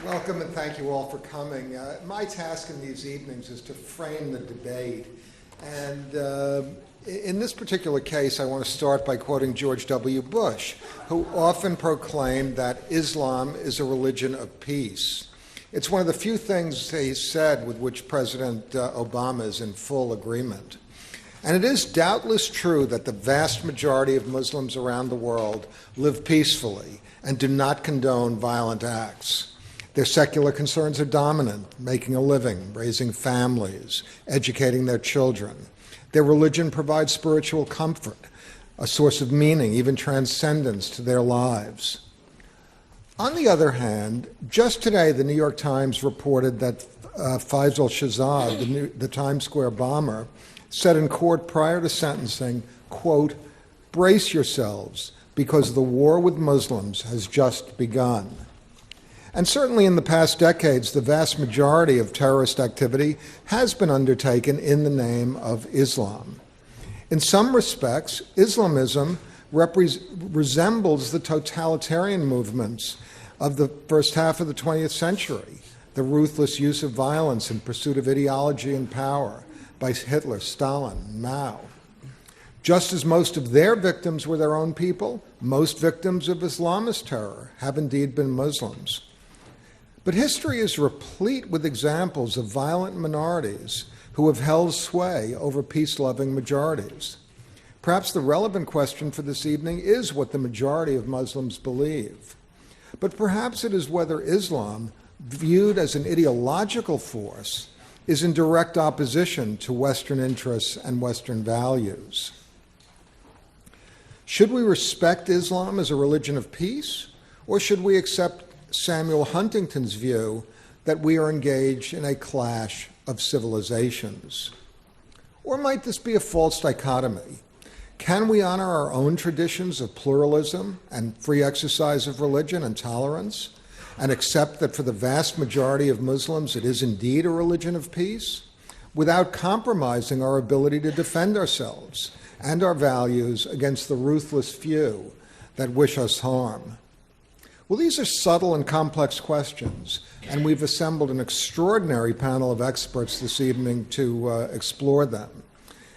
Welcome and thank you all for coming. My task in these evenings is to frame the debate. And in this particular case, I want to start by quoting George W. Bush, who often proclaimed that Islam is a religion of peace. It's one of the few things he said with which President Obama is in full agreement. And it is doubtless true that the vast majority of Muslims around the world live peacefully and do not condone violent acts. Their secular concerns are dominant, making a living, raising families, educating their children. Their religion provides spiritual comfort, a source of meaning, even transcendence to their lives. On the other hand, just today, the New York Times reported that Faisal Shahzad, the Times Square bomber, said in court prior to sentencing, quote, "Brace yourselves, because the war with Muslims has just begun." And certainly in the past decades, the vast majority of terrorist activity has been undertaken in the name of Islam. In some respects, Islamism resembles the totalitarian movements of the first half of the 20th century, the ruthless use of violence in pursuit of ideology and power by Hitler, Stalin, Mao. Just as most of their victims were their own people, most victims of Islamist terror have indeed been Muslims. But history is replete with examples of violent minorities who have held sway over peace-loving majorities. Perhaps the relevant question for this evening is what the majority of Muslims believe. But perhaps it is whether Islam, viewed as an ideological force, is in direct opposition to Western interests and Western values. Should we respect Islam as a religion of peace, or should we accept Samuel Huntington's view that we are engaged in a clash of civilizations? Or might this be a false dichotomy? Can we honor our own traditions of pluralism and free exercise of religion and tolerance, and accept that for the vast majority of Muslims it is indeed a religion of peace, without compromising our ability to defend ourselves and our values against the ruthless few that wish us harm? Well, these are subtle and complex questions, and we've assembled an extraordinary panel of experts this evening to explore them.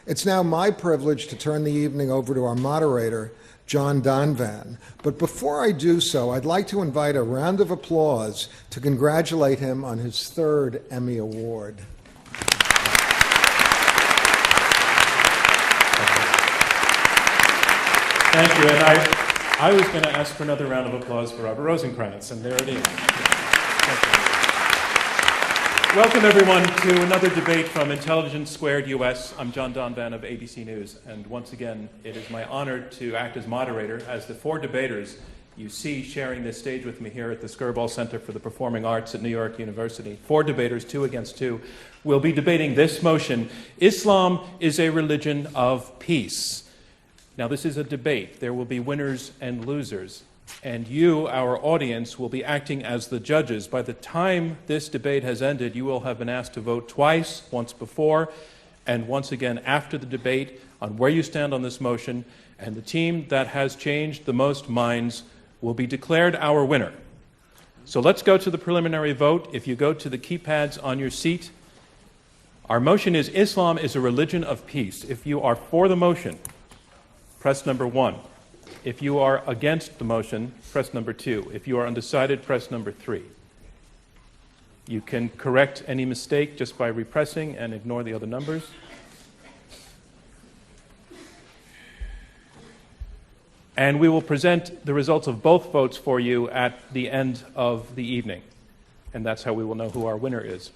It's now my privilege to turn the evening over to our moderator, John Donvan. But before I do so, I'd like to invite a round of applause to congratulate him on his third Emmy Award. Thank you. And I was going to ask for another round of applause for Robert Rosenkranz, and there it is. Welcome, everyone, to another debate from Intelligence Squared US. I'm John Donvan of ABC News, and once again, it is my honor to act as moderator as the four debaters you see sharing this stage with me here at the Skirball Center for the Performing Arts at New York University. Four debaters, 2 against 2, will be debating this motion: Islam is a religion of peace. Now, this is a debate. There will be winners and losers, and you, our audience, will be acting as the judges. By the time this debate has ended, you will have been asked to vote twice, once before and once again after the debate, on where you stand on this motion, and the team that has changed the most minds will be declared our winner. So let's go to the preliminary vote. If you go to the keypads on your seat, our motion is Islam is a religion of peace. If you are for the motion, press number 1. If you are against the motion, press number 2. If you are undecided, press number 3. You can correct any mistake just by repressing and ignore the other numbers. And we will present the results of both votes for you at the end of the evening. And that's how we will know who our winner is.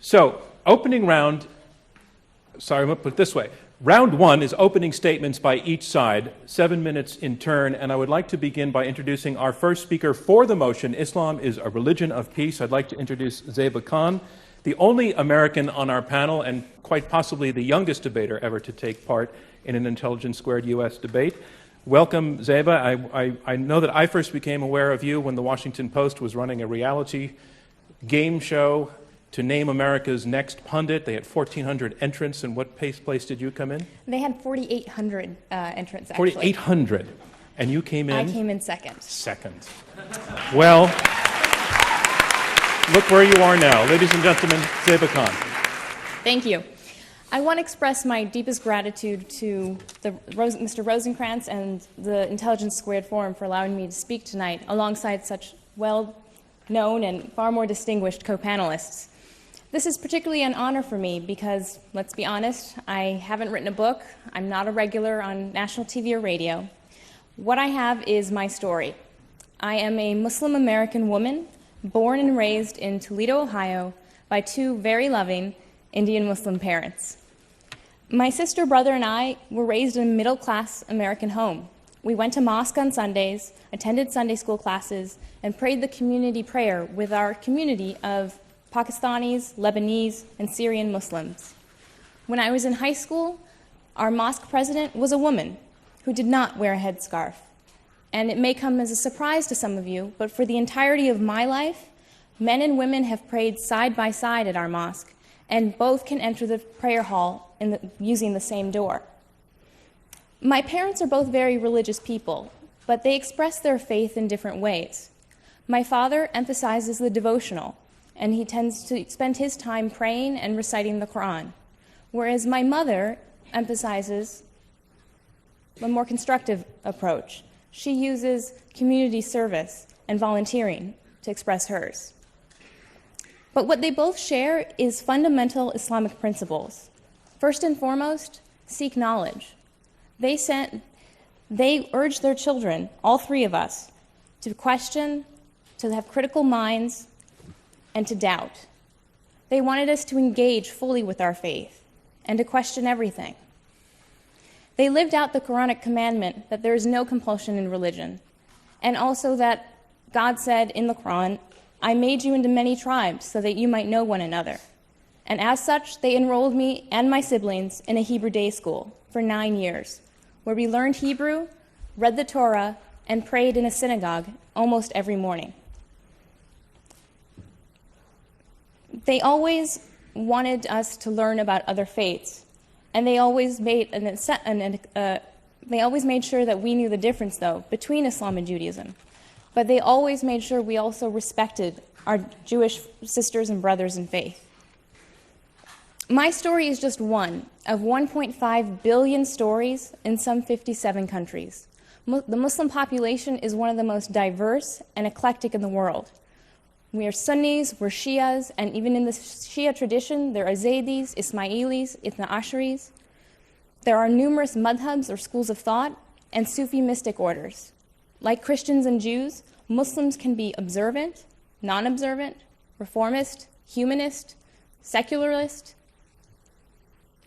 So, opening round, I'm going to put it this way. Round 1 is opening statements by each side, 7 minutes in turn, and I would like to begin by introducing our first speaker for the motion, Islam is a religion of peace. I'd like to introduce Zeba Khan, the only American on our panel and quite possibly the youngest debater ever to take part in an Intelligence Squared US debate. Welcome, Zeba. I know that I first became aware of you when the Washington Post was running a reality game show to name America's next pundit. They had 1,400 entrants, and what place did you come in? They had 4,800 entrants, actually. 4,800. And you came in? I came in second. Second. Well, look where you are now. Ladies and gentlemen, Zeba Khan. Thank you. I want to express my deepest gratitude to Mr. Rosenkranz and the Intelligence Squared Forum for allowing me to speak tonight alongside such well-known and far more distinguished co-panelists. This is particularly an honor for me because, let's be honest, I haven't written a book. I'm not a regular on national TV or radio. What I have is my story. I am a Muslim American woman born and raised in Toledo, Ohio, by two very loving Indian Muslim parents. My sister, brother, and I were raised in a middle-class American home. We went to mosque on Sundays, attended Sunday school classes, and prayed the community prayer with our community of Pakistanis, Lebanese, and Syrian Muslims. When I was in high school, our mosque president was a woman who did not wear a headscarf. And it may come as a surprise to some of you, but for the entirety of my life, men and women have prayed side by side at our mosque, and both can enter the prayer hall using the same door. My parents are both very religious people, but they express their faith in different ways. My father emphasizes the devotional, and he tends to spend his time praying and reciting the Quran, whereas my mother emphasizes a more constructive approach. She uses community service and volunteering to express hers. But what they both share is fundamental Islamic principles. First and foremost, seek knowledge. They urge their children, all three of us, to question, to have critical minds, and to doubt. They wanted us to engage fully with our faith and to question everything. They lived out the Quranic commandment that there is no compulsion in religion, and also that God said in the Quran, "I made you into many tribes so that you might know one another." And as such, they enrolled me and my siblings in a Hebrew day school for 9 years, where we learned Hebrew, read the Torah, and prayed in a synagogue almost every morning. They always wanted us to learn about other faiths, and they always made sure that we knew the difference, though, between Islam and Judaism. But they always made sure we also respected our Jewish sisters and brothers in faith. My story is just one of 1.5 billion stories in some 57 countries. The Muslim population is one of the most diverse and eclectic in the world. We are Sunnis, we're Shias, and even in the Shia tradition, there are Zaydis, Ismailis, Ithna Asharis. There are numerous madhabs or schools of thought and Sufi mystic orders. Like Christians and Jews, Muslims can be observant, non-observant, reformist, humanist, secularist,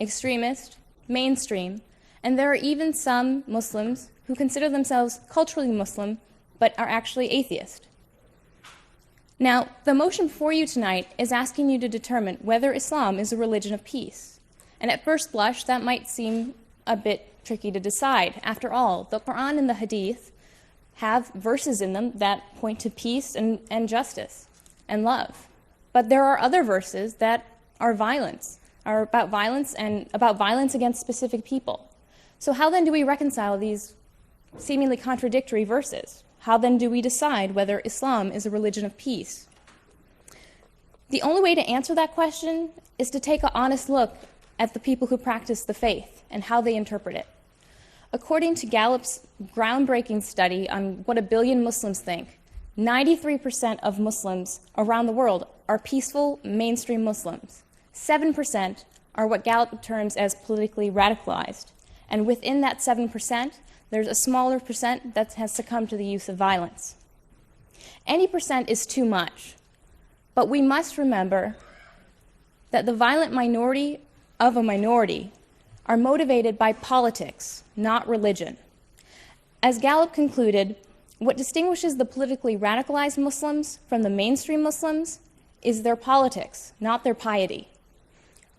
extremist, mainstream, and there are even some Muslims who consider themselves culturally Muslim but are actually atheist. Now, the motion for you tonight is asking you to determine whether Islam is a religion of peace. And at first blush, that might seem a bit tricky to decide. After all, the Quran and the Hadith have verses in them that point to peace and justice and love. But there are other verses that are about violence and about violence against specific people. So how then do we reconcile these seemingly contradictory verses? How then do we decide whether Islam is a religion of peace? The only way to answer that question is to take an honest look at the people who practice the faith and how they interpret it. According to Gallup's groundbreaking study on what 1 billion Muslims think, 93% of Muslims around the world are peaceful mainstream Muslims. 7% are what Gallup terms as politically radicalized. And within that 7%, there's a smaller percent that has succumbed to the use of violence. Any percent is too much, but we must remember that the violent minority of a minority are motivated by politics, not religion. As Gallup concluded, what distinguishes the politically radicalized Muslims from the mainstream Muslims is their politics, not their piety.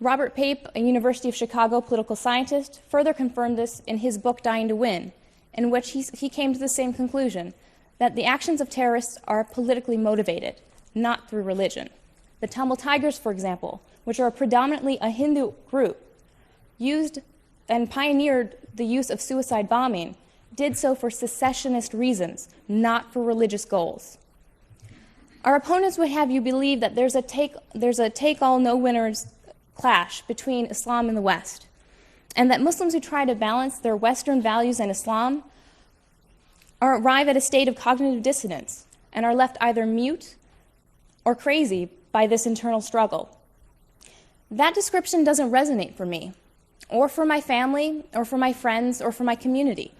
Robert Pape, a University of Chicago political scientist, further confirmed this in his book Dying to Win, in which he came to the same conclusion, that the actions of terrorists are politically motivated, not through religion. The Tamil Tigers, for example, which are predominantly a Hindu group, used and pioneered the use of suicide bombing, did so for secessionist reasons, not for religious goals. Our opponents would have you believe that there's a take-all, no-winners clash between Islam and the West, and that Muslims who try to balance their Western values and Islam arrive at a state of cognitive dissonance and are left either mute or crazy by this internal struggle. That description doesn't resonate for me, or for my family, or for my friends, or for my community,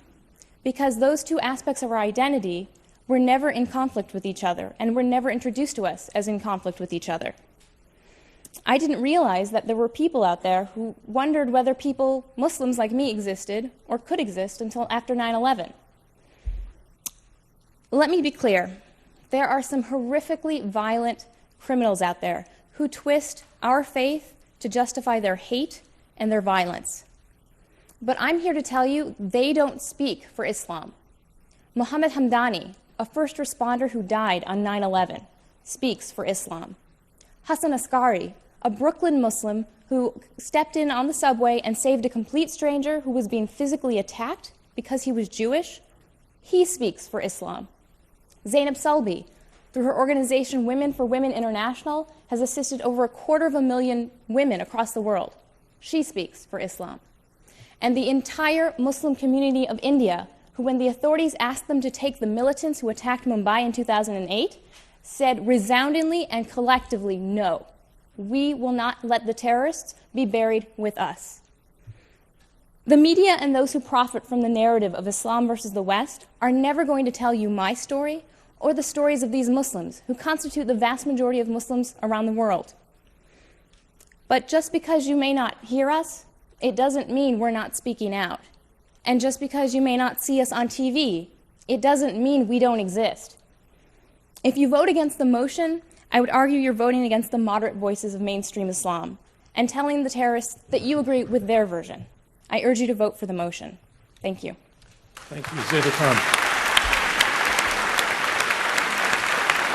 because those two aspects of our identity were never in conflict with each other and were never introduced to us as in conflict with each other. I didn't realize that there were people out there who wondered whether Muslims like me existed or could exist until after 9/11. Let me be clear. There are some horrifically violent criminals out there who twist our faith to justify their hate and their violence. But I'm here to tell you they don't speak for Islam. Mohammed Hamdani, a first responder who died on 9/11, speaks for Islam. Hassan Askari, a Brooklyn Muslim who stepped in on the subway and saved a complete stranger who was being physically attacked because he was Jewish, he speaks for Islam. Zainab Sulby, through her organization Women for Women International, has assisted over 250,000 women across the world. She speaks for Islam. And the entire Muslim community of India, who, when the authorities asked them to take the militants who attacked Mumbai in 2008, said resoundingly and collectively, no, we will not let the terrorists be buried with us. The media and those who profit from the narrative of Islam versus the West are never going to tell you my story or the stories of these Muslims who constitute the vast majority of Muslims around the world. But just because you may not hear us, it doesn't mean we're not speaking out. And just because you may not see us on TV, it doesn't mean we don't exist. If you vote against the motion, I would argue you're voting against the moderate voices of mainstream Islam and telling the terrorists that you agree with their version. I urge you to vote for the motion. Thank you. Thank you, Zeba Khan.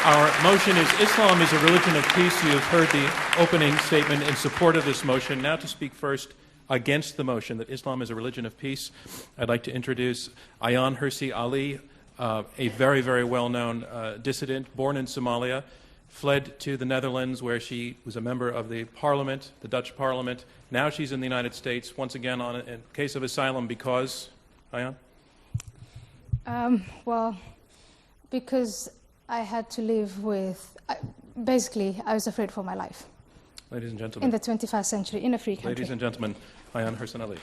Our motion is Islam is a religion of peace. You have heard the opening statement in support of this motion. Now to speak first against the motion that Islam is a religion of peace, I'd like to introduce Ayaan Hirsi Ali, a very, very well-known dissident, born in Somalia, fled to the Netherlands where she was a member of the parliament, the Dutch parliament. Now she's in the United States, once again on a case of asylum because, Ayaan? Well, because I had to live with, basically, I was afraid for my life. Ladies and gentlemen. In the 21st century, in a free country. Ladies and gentlemen, Ayaan Hirsi Ali.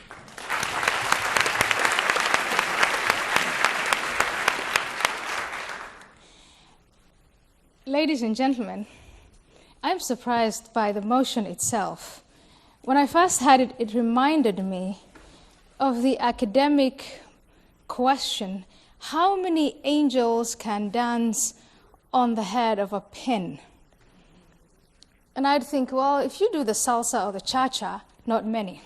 Ladies and gentlemen, I'm surprised by the motion itself. When I first had it, it reminded me of the academic question, how many angels can dance on the head of a pin? And I'd think, well, if you do the salsa or the cha-cha, not many.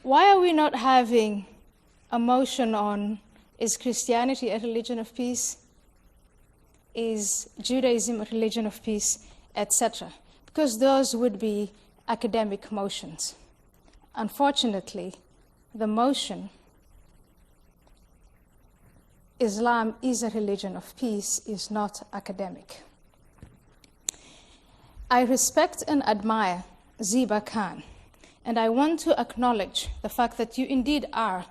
Why are we not having a motion on, is Christianity a religion of peace? Is Judaism a religion of peace, etc.? Because those would be academic motions. Unfortunately, the motion, Islam is a religion of peace, is not academic. I respect and admire Zeba Khan, and I want to acknowledge the fact that you indeed are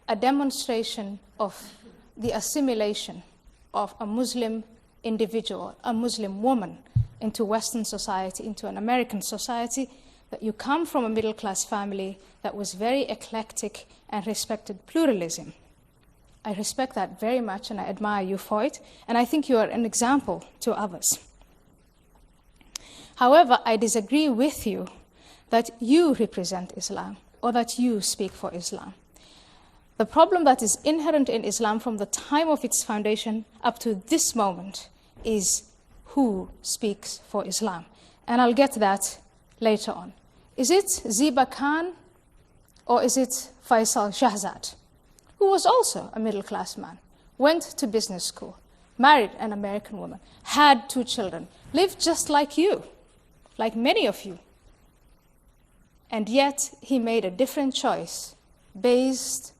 a demonstration of the assimilation of a Muslim individual, a Muslim woman, into Western society, into an American society, that you come from a middle-class family that was very eclectic and respected pluralism. I respect that very much, and I admire you for it, and I think you are an example to others. However, I disagree with you that you represent Islam or that you speak for Islam. The problem that is inherent in Islam from the time of its foundation up to this moment is who speaks for Islam. And I'll get to that later on. Is it Zeba Khan or is it Faisal Shahzad, who was also a middle-class man, went to business school, married an American woman, had 2 children, lived just like you, like many of you. And yet he made a different choice based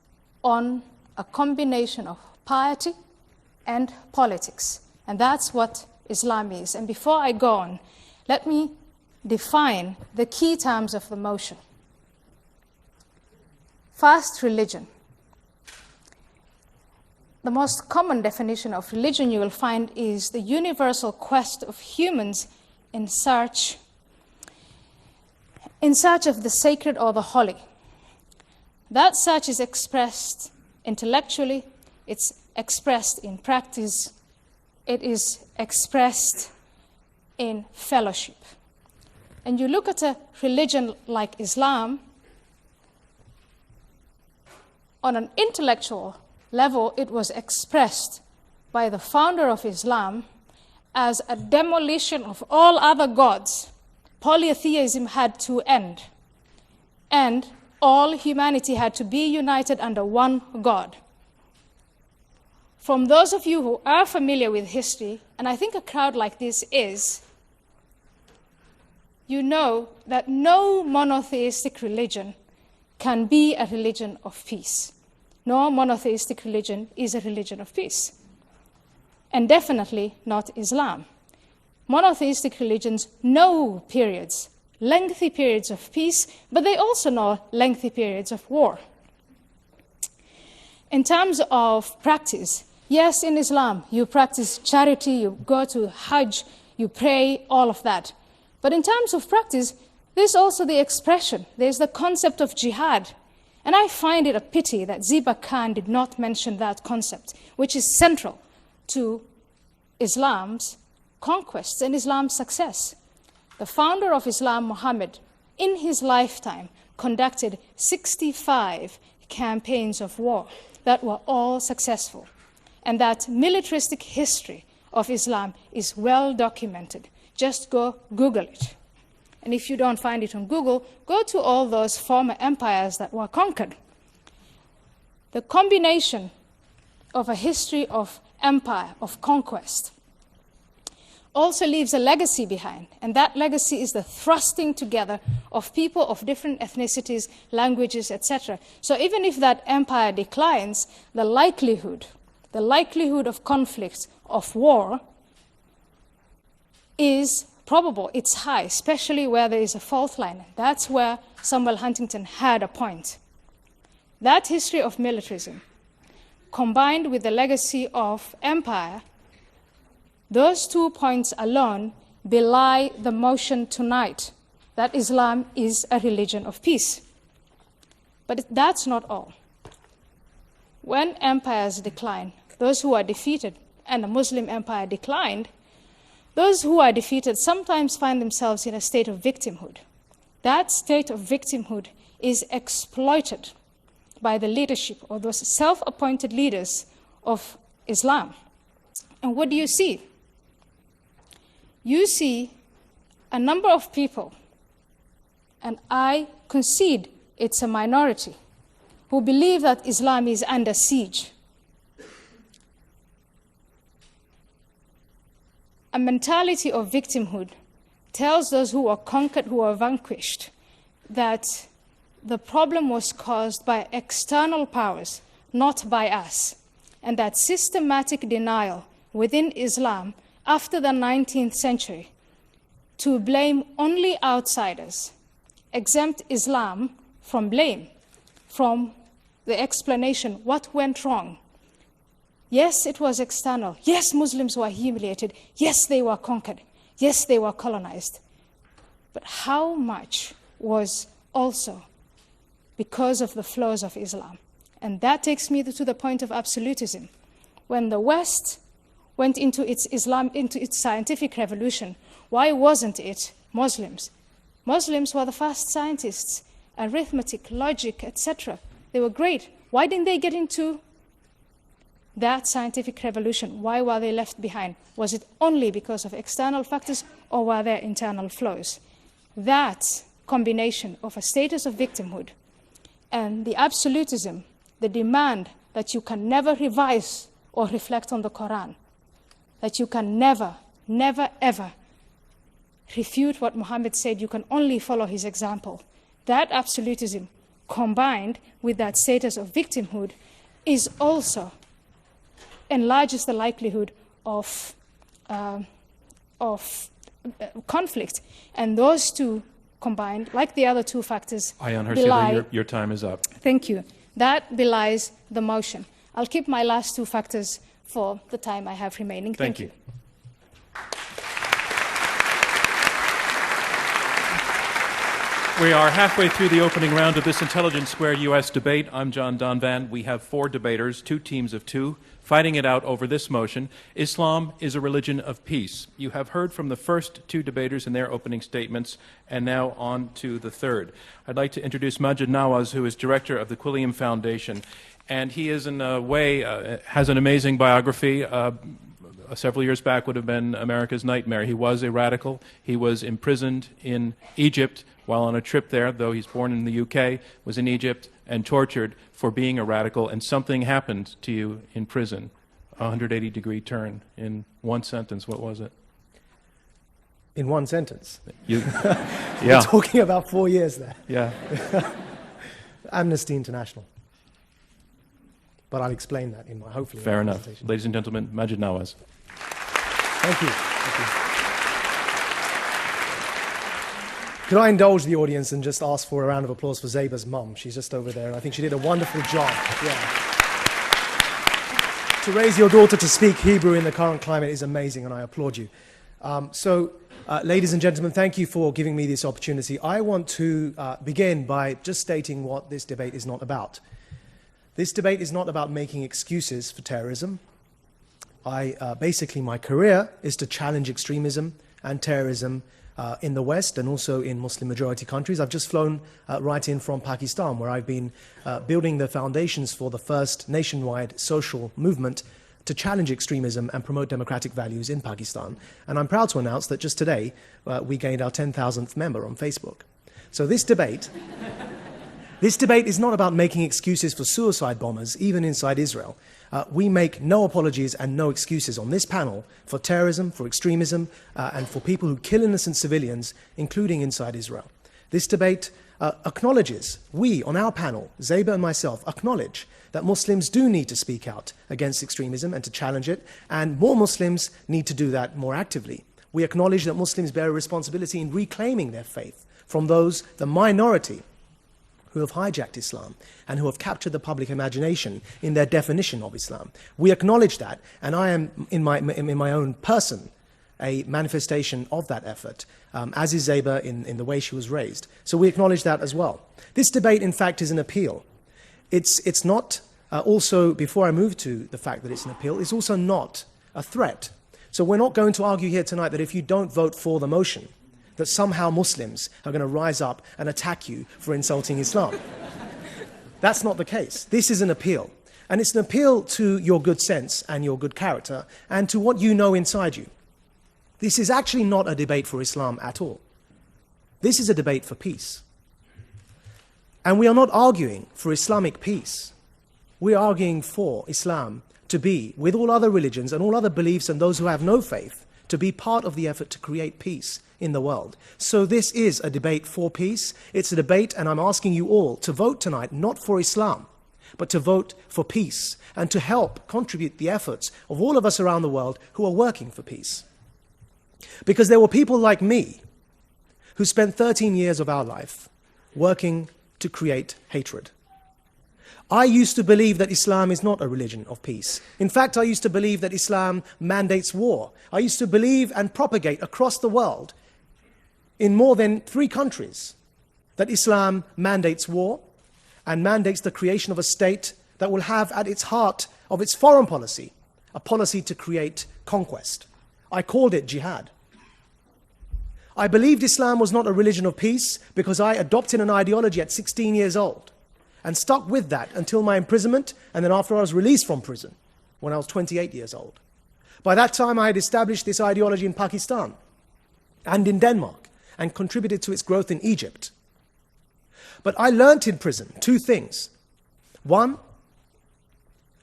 on a combination of piety and politics. And that's what Islam is. And before I go on, let me define the key terms of the motion. First, religion. The most common definition of religion you will find is the universal quest of humans in search of the sacred or the holy. That search is expressed intellectually, it's expressed in practice, it is expressed in fellowship. And you look at a religion like Islam, on an intellectual level, it was expressed by the founder of Islam as a demolition of all other gods. Polytheism had to end, and all humanity had to be united under one God. From those of you who are familiar with history, and I think a crowd like this is, you know that no monotheistic religion can be a religion of peace. No monotheistic religion is a religion of peace. And definitely not Islam. Monotheistic religions know periods, lengthy periods of peace, but they also know lengthy periods of war. In terms of practice, yes, in Islam, you practice charity, you go to Hajj, you pray, all of that. But in terms of practice, there's also the expression, there's the concept of jihad. And I find it a pity that Ziba Khan did not mention that concept, which is central to Islam's conquests and Islam's success. The founder of Islam, Muhammad, in his lifetime, conducted 65 campaigns of war that were all successful. And that militaristic history of Islam is well documented. Just go Google it. And if you don't find it on Google, go to all those former empires that were conquered. The combination of a history of empire, of conquest, also leaves a legacy behind. And that legacy is the thrusting together of people of different ethnicities, languages, etc. So even if that empire declines, the likelihood of conflict, of war, is probable, it's high, especially where there is a fault line. That's where Samuel Huntington had a point. That history of militarism, combined with the legacy of empire, those 2 points alone belie the motion tonight that Islam is a religion of peace. But that's not all. When empires decline, those who are defeated, and the Muslim empire declined, those who are defeated sometimes find themselves in a state of victimhood. That state of victimhood is exploited by the leadership or those self-appointed leaders of Islam. And what do you see? You see a number of people, and I concede it's a minority, who believe that Islam is under siege. A mentality of victimhood tells those who are conquered, who are vanquished, that the problem was caused by external powers, not by us, and that systematic denial within Islam after the 19th century to blame only outsiders, exempt Islam from blame, from the explanation, what went wrong. Yes, it was external. Yes, Muslims were humiliated. Yes, they were conquered. Yes, they were colonized. But how much was also because of the flaws of Islam? And that takes me to the point of absolutism. When the West went into its scientific revolution, why wasn't it Muslims? Muslims were the first scientists, arithmetic, logic, etc. They were great. Why didn't they get into that scientific revolution? Why were they left behind? Was it only because of external factors, or were there internal flaws? That combination of a status of victimhood and the absolutism, the demand that you can never revise or reflect on the Quran, that you can never, ever refute what Muhammad said, you can only follow his example. That absolutism, combined with that status of victimhood, is also enlarges the likelihood of conflict. And those two combined, like the other two factors, Ayaan belie... Hirsi, your time is up. Thank you. That belies the motion. I'll keep my last two factors for the time I have remaining. Thank you. We are halfway through the opening round of this Intelligence Squared U.S. debate. I'm John Donvan. We have 4 debaters, 2 teams of 2, fighting it out over this motion: Islam is a religion of peace. You have heard from the first 2 debaters in their opening statements, and now on to the third. I'd like to introduce Maajid Nawaz, who is director of the Quilliam Foundation, and he is, in a way, has an amazing biography. Several years back would have been America's nightmare. He was a radical. He was imprisoned in Egypt while on a trip there, though he's born in the UK, was in Egypt and tortured for being a radical, and something happened to you in prison. A 180-degree turn in one sentence. What was it? In one sentence? Yeah. We're talking about 4 years there. Yeah. Amnesty International. But I'll explain that in my, hopefully. Fair enough. Ladies and gentlemen, Maajid Nawaz. Thank you. Thank you. Could I indulge the audience and just ask for a round of applause for Zeba's mum? She's just over there. I think she did a wonderful job. Yeah. To raise your daughter to speak Hebrew in the current climate is amazing, and I applaud you. Ladies and gentlemen, thank you for giving me this opportunity. I want to begin by just stating what this debate is not about. This debate is not about making excuses for terrorism. Basically, my career is to challenge extremism and terrorism in the West and also in Muslim-majority countries. I've just flown right in from Pakistan, where I've been building the foundations for the first nationwide social movement to challenge extremism and promote democratic values in Pakistan. And I'm proud to announce that just today, we gained our 10,000th member on Facebook. So this debate is not about making excuses for suicide bombers, even inside Israel. We make no apologies and no excuses on this panel for terrorism, for extremism, and for people who kill innocent civilians, including inside Israel. This debate acknowledges, we on our panel, Zeba and myself, acknowledge that Muslims do need to speak out against extremism and to challenge it, and more Muslims need to do that more actively. We acknowledge that Muslims bear a responsibility in reclaiming their faith from those, the minority, who have hijacked Islam and who have captured the public imagination in their definition of Islam. We acknowledge that, and I am, in my own person, a manifestation of that effort, as is Zeba in the way she was raised. So we acknowledge that as well. This debate, in fact, is an appeal. It's not, also, before I move to the fact that it's an appeal, it's also not a threat. So we're not going to argue here tonight that if you don't vote for the motion, that somehow Muslims are going to rise up and attack you for insulting Islam. That's not the case. This is an appeal. And it's an appeal to your good sense and your good character and to what you know inside you. This is actually not a debate for Islam at all. This is a debate for peace. And we are not arguing for Islamic peace. We are arguing for Islam to be, with all other religions and all other beliefs and those who have no faith, to be part of the effort to create peace in the world. So this is a debate for peace. It's a debate, and I'm asking you all to vote tonight, not for Islam, but to vote for peace and to help contribute the efforts of all of us around the world who are working for peace. Because there were people like me who spent 13 years of our life working to create hatred. I used to believe that Islam is not a religion of peace. In fact, I used to believe that Islam mandates war. I used to believe and propagate across the world, in more than 3 countries, that Islam mandates war and mandates the creation of a state that will have at its heart of its foreign policy a policy to create conquest. I called it jihad. I believed Islam was not a religion of peace because I adopted an ideology at 16 years old and stuck with that until my imprisonment, and then after I was released from prison when I was 28 years old. By that time, I had established this ideology in Pakistan and in Denmark and contributed to its growth in Egypt. But I learnt in prison 2 things. One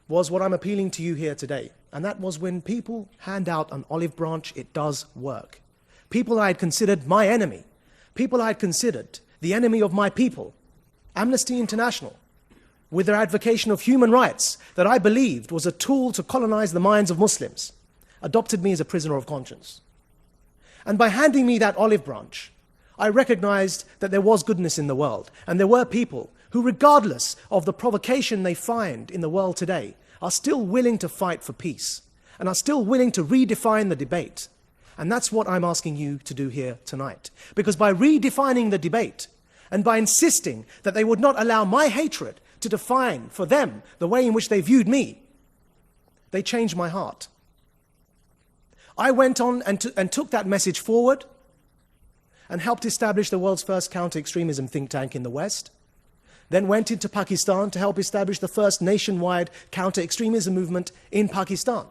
was what I'm appealing to you here today, and that was when people hand out an olive branch, it does work. People I had considered my enemy, people I had considered the enemy of my people, Amnesty International, with their advocation of human rights that I believed was a tool to colonize the minds of Muslims, adopted me as a prisoner of conscience. And by handing me that olive branch, I recognized that there was goodness in the world, and there were people who, regardless of the provocation they find in the world today, are still willing to fight for peace, and are still willing to redefine the debate. And that's what I'm asking you to do here tonight. Because by redefining the debate, and by insisting that they would not allow my hatred to define for them the way in which they viewed me, they changed my heart. I went on and took that message forward and helped establish the world's first counter-extremism think tank in the West, then went into Pakistan to help establish the first nationwide counter-extremism movement in Pakistan.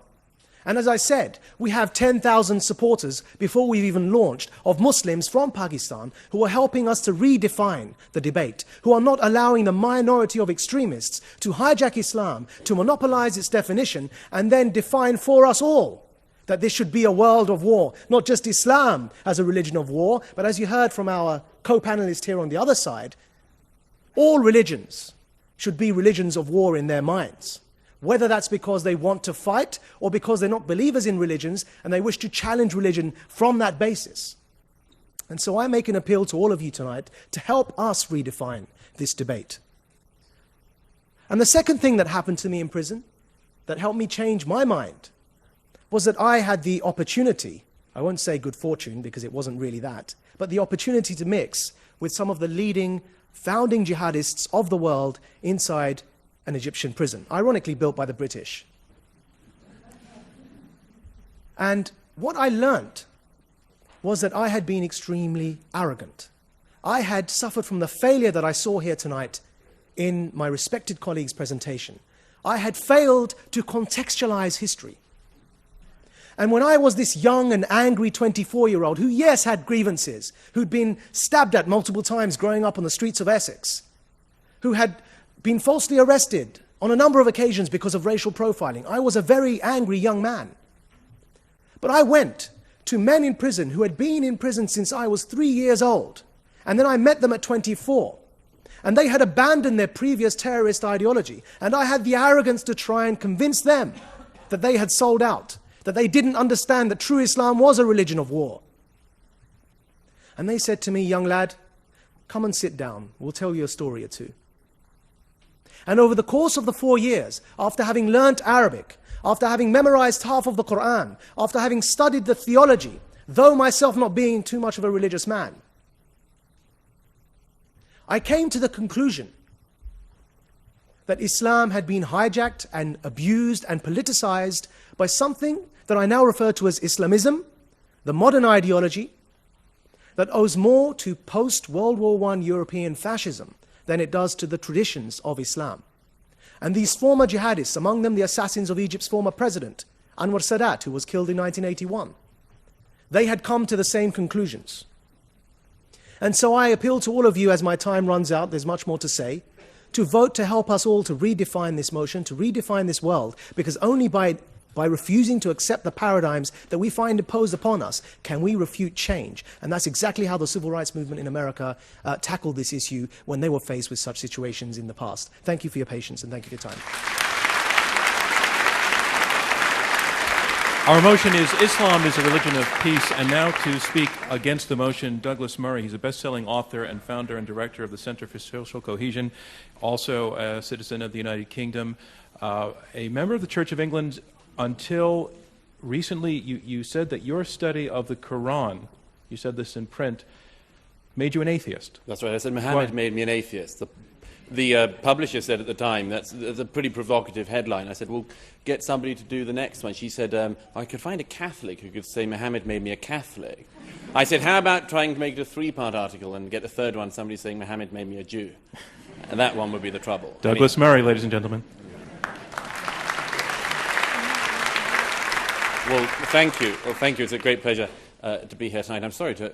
And as I said, we have 10,000 supporters before we've even launched of Muslims from Pakistan who are helping us to redefine the debate, who are not allowing the minority of extremists to hijack Islam, to monopolize its definition, and then define for us all that this should be a world of war, not just Islam as a religion of war, but as you heard from our co-panelist here on the other side, all religions should be religions of war in their minds. Whether that's because they want to fight or because they're not believers in religions and they wish to challenge religion from that basis. And so I make an appeal to all of you tonight to help us redefine this debate. And the second thing that happened to me in prison that helped me change my mind was that I had the opportunity, I won't say good fortune because it wasn't really that, but the opportunity to mix with some of the leading founding jihadists of the world inside an Egyptian prison, ironically built by the British. And what I learned was that I had been extremely arrogant. I had suffered from the failure that I saw here tonight in my respected colleague's presentation. I had failed to contextualize history. And when I was this young and angry 24-year-old who, yes, had grievances, who'd been stabbed at multiple times growing up on the streets of Essex, who had been falsely arrested on a number of occasions because of racial profiling, I was a very angry young man. But I went to men in prison who had been in prison since I was 3 years old, and then I met them at 24. And they had abandoned their previous terrorist ideology, and I had the arrogance to try and convince them that they had sold out, that they didn't understand that true Islam was a religion of war. And they said to me, young lad, come and sit down, we'll tell you a story or two. And over the course of the 4 years, after having learnt Arabic, after having memorized half of the Quran, after having studied the theology, though myself not being too much of a religious man, I came to the conclusion that Islam had been hijacked and abused and politicized by something that I now refer to as Islamism, the modern ideology, that owes more to post-World War I European fascism than it does to the traditions of Islam. And these former jihadists, among them the assassins of Egypt's former president, Anwar Sadat, who was killed in 1981, they had come to the same conclusions. And so I appeal to all of you as my time runs out, there's much more to say, to vote to help us all to redefine this motion, to redefine this world, because only by refusing to accept the paradigms that we find imposed upon us, can we refute change. And that's exactly how the civil rights movement in America tackled this issue when they were faced with such situations in the past. Thank you for your patience and thank you for your time. Our motion is Islam is a religion of peace. And now to speak against the motion, Douglas Murray. He's a best-selling author and founder and director of the Center for Social Cohesion, also a citizen of the United Kingdom, a member of the Church of England. Until recently, you said that your study of the Quran, you said this in print, made you an atheist. That's right. I said Muhammad made me an atheist. The publisher said at the time, that's a pretty provocative headline. I said, well, get somebody to do the next one. She said, I could find a Catholic who could say Muhammad made me a Catholic. I said, how about trying to make it a 3-part article and get a third one, somebody saying Muhammad made me a Jew? And that one would be the trouble. Douglas Murray, ladies and gentlemen. Well, thank you. Well, thank you. It's a great pleasure to be here tonight. I'm sorry to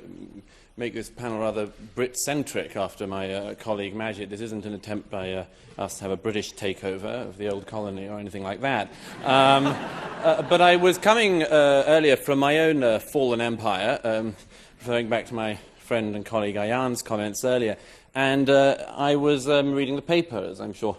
make this panel rather Brit-centric after my colleague Majid. This isn't an attempt by us to have a British takeover of the old colony or anything like that. But I was coming earlier from my own fallen empire, referring back to my friend and colleague Ayan's comments earlier, and I was reading the paper, as I'm sure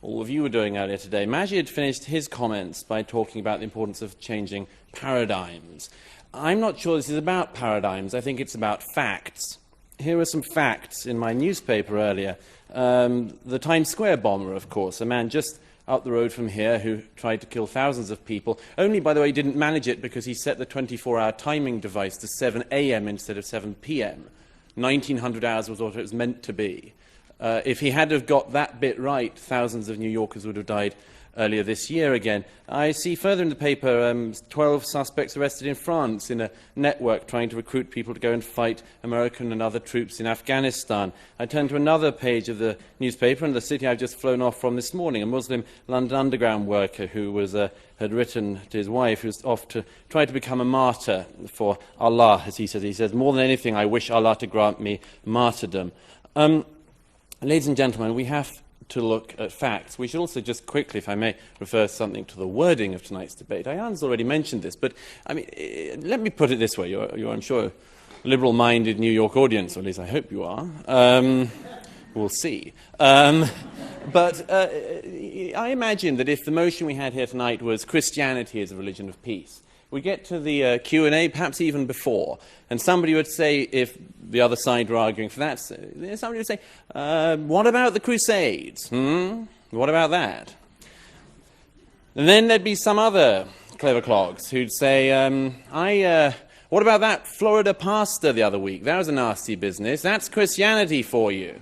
all of you were doing earlier today. Majid finished his comments by talking about the importance of changing paradigms. I'm not sure this is about paradigms. I think it's about facts. Here are some facts in my newspaper earlier. The Times Square bomber, of course, a man just up the road from here who tried to kill thousands of people. Only, by the way, didn't manage it because he set the 24-hour timing device to 7 a.m. instead of 7 p.m. 1900 hours was what it was meant to be. If he had have got that bit right, thousands of New Yorkers would have died earlier this year again. I see further in the paper 12 suspects arrested in France in a network trying to recruit people to go and fight American and other troops in Afghanistan. I turn to another page of the newspaper, and the city I've just flown off from this morning, a Muslim London Underground worker who was, had written to his wife, who was off to try to become a martyr for Allah, as he says. He says, more than anything, I wish Allah to grant me martyrdom. Ladies and gentlemen, we have to look at facts. We should also just quickly, if I may, refer something to the wording of tonight's debate. Ayan's already mentioned this, but I mean, let me put it this way. You're I'm sure, a liberal-minded New York audience, or at least I hope you are. We'll see. But I imagine that if the motion we had here tonight was Christianity is a religion of peace, we get to the Q&A, perhaps even before, and somebody would say, if the other side were arguing for that, somebody would say, what about the Crusades? What about that? And then there'd be some other clever clogs who'd say, what about that Florida pastor the other week? That was a nasty business. That's Christianity for you.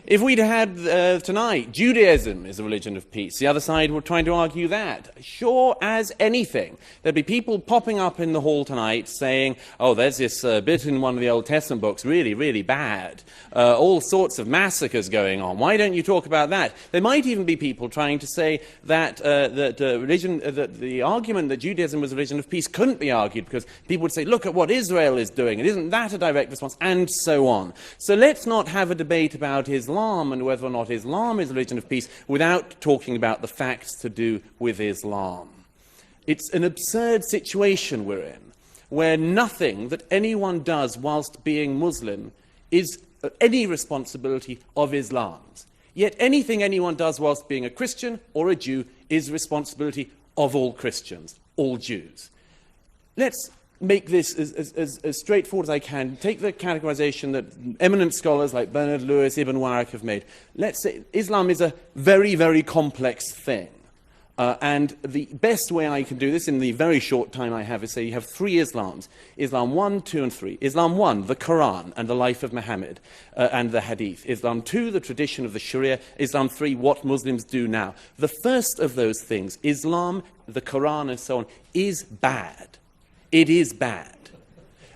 If we'd had tonight, Judaism is a religion of peace, the other side were trying to argue that. Sure as anything. There'd be people popping up in the hall tonight saying, oh, there's this bit in one of the Old Testament books, really, really bad. All sorts of massacres going on. Why don't you talk about that? There might even be people trying to say that, that the argument that Judaism was a religion of peace couldn't be argued because people would say, look at what Israel is doing, and isn't that a direct response, and so on. So let's not have a debate about Islam and whether or not Islam is a religion of peace without talking about the facts to do with Islam. It's an absurd situation we're in, where nothing that anyone does whilst being Muslim is any responsibility of Islam's. Yet anything anyone does whilst being a Christian or a Jew is responsibility of all Christians, all Jews. Let's make this as straightforward as I can. Take the categorization that eminent scholars like Bernard Lewis, Ibn Waraq have made. Let's say Islam is a very, very complex thing. And the best way I can do this in the very short time I have is say you have 3 Islams. Islam 1, 2, and 3. Islam 1, the Quran and the life of Muhammad and the Hadith. Islam 2, the tradition of the Sharia. Islam 3, what Muslims do now. The first of those things, Islam, the Quran, and so on, is bad. It is bad.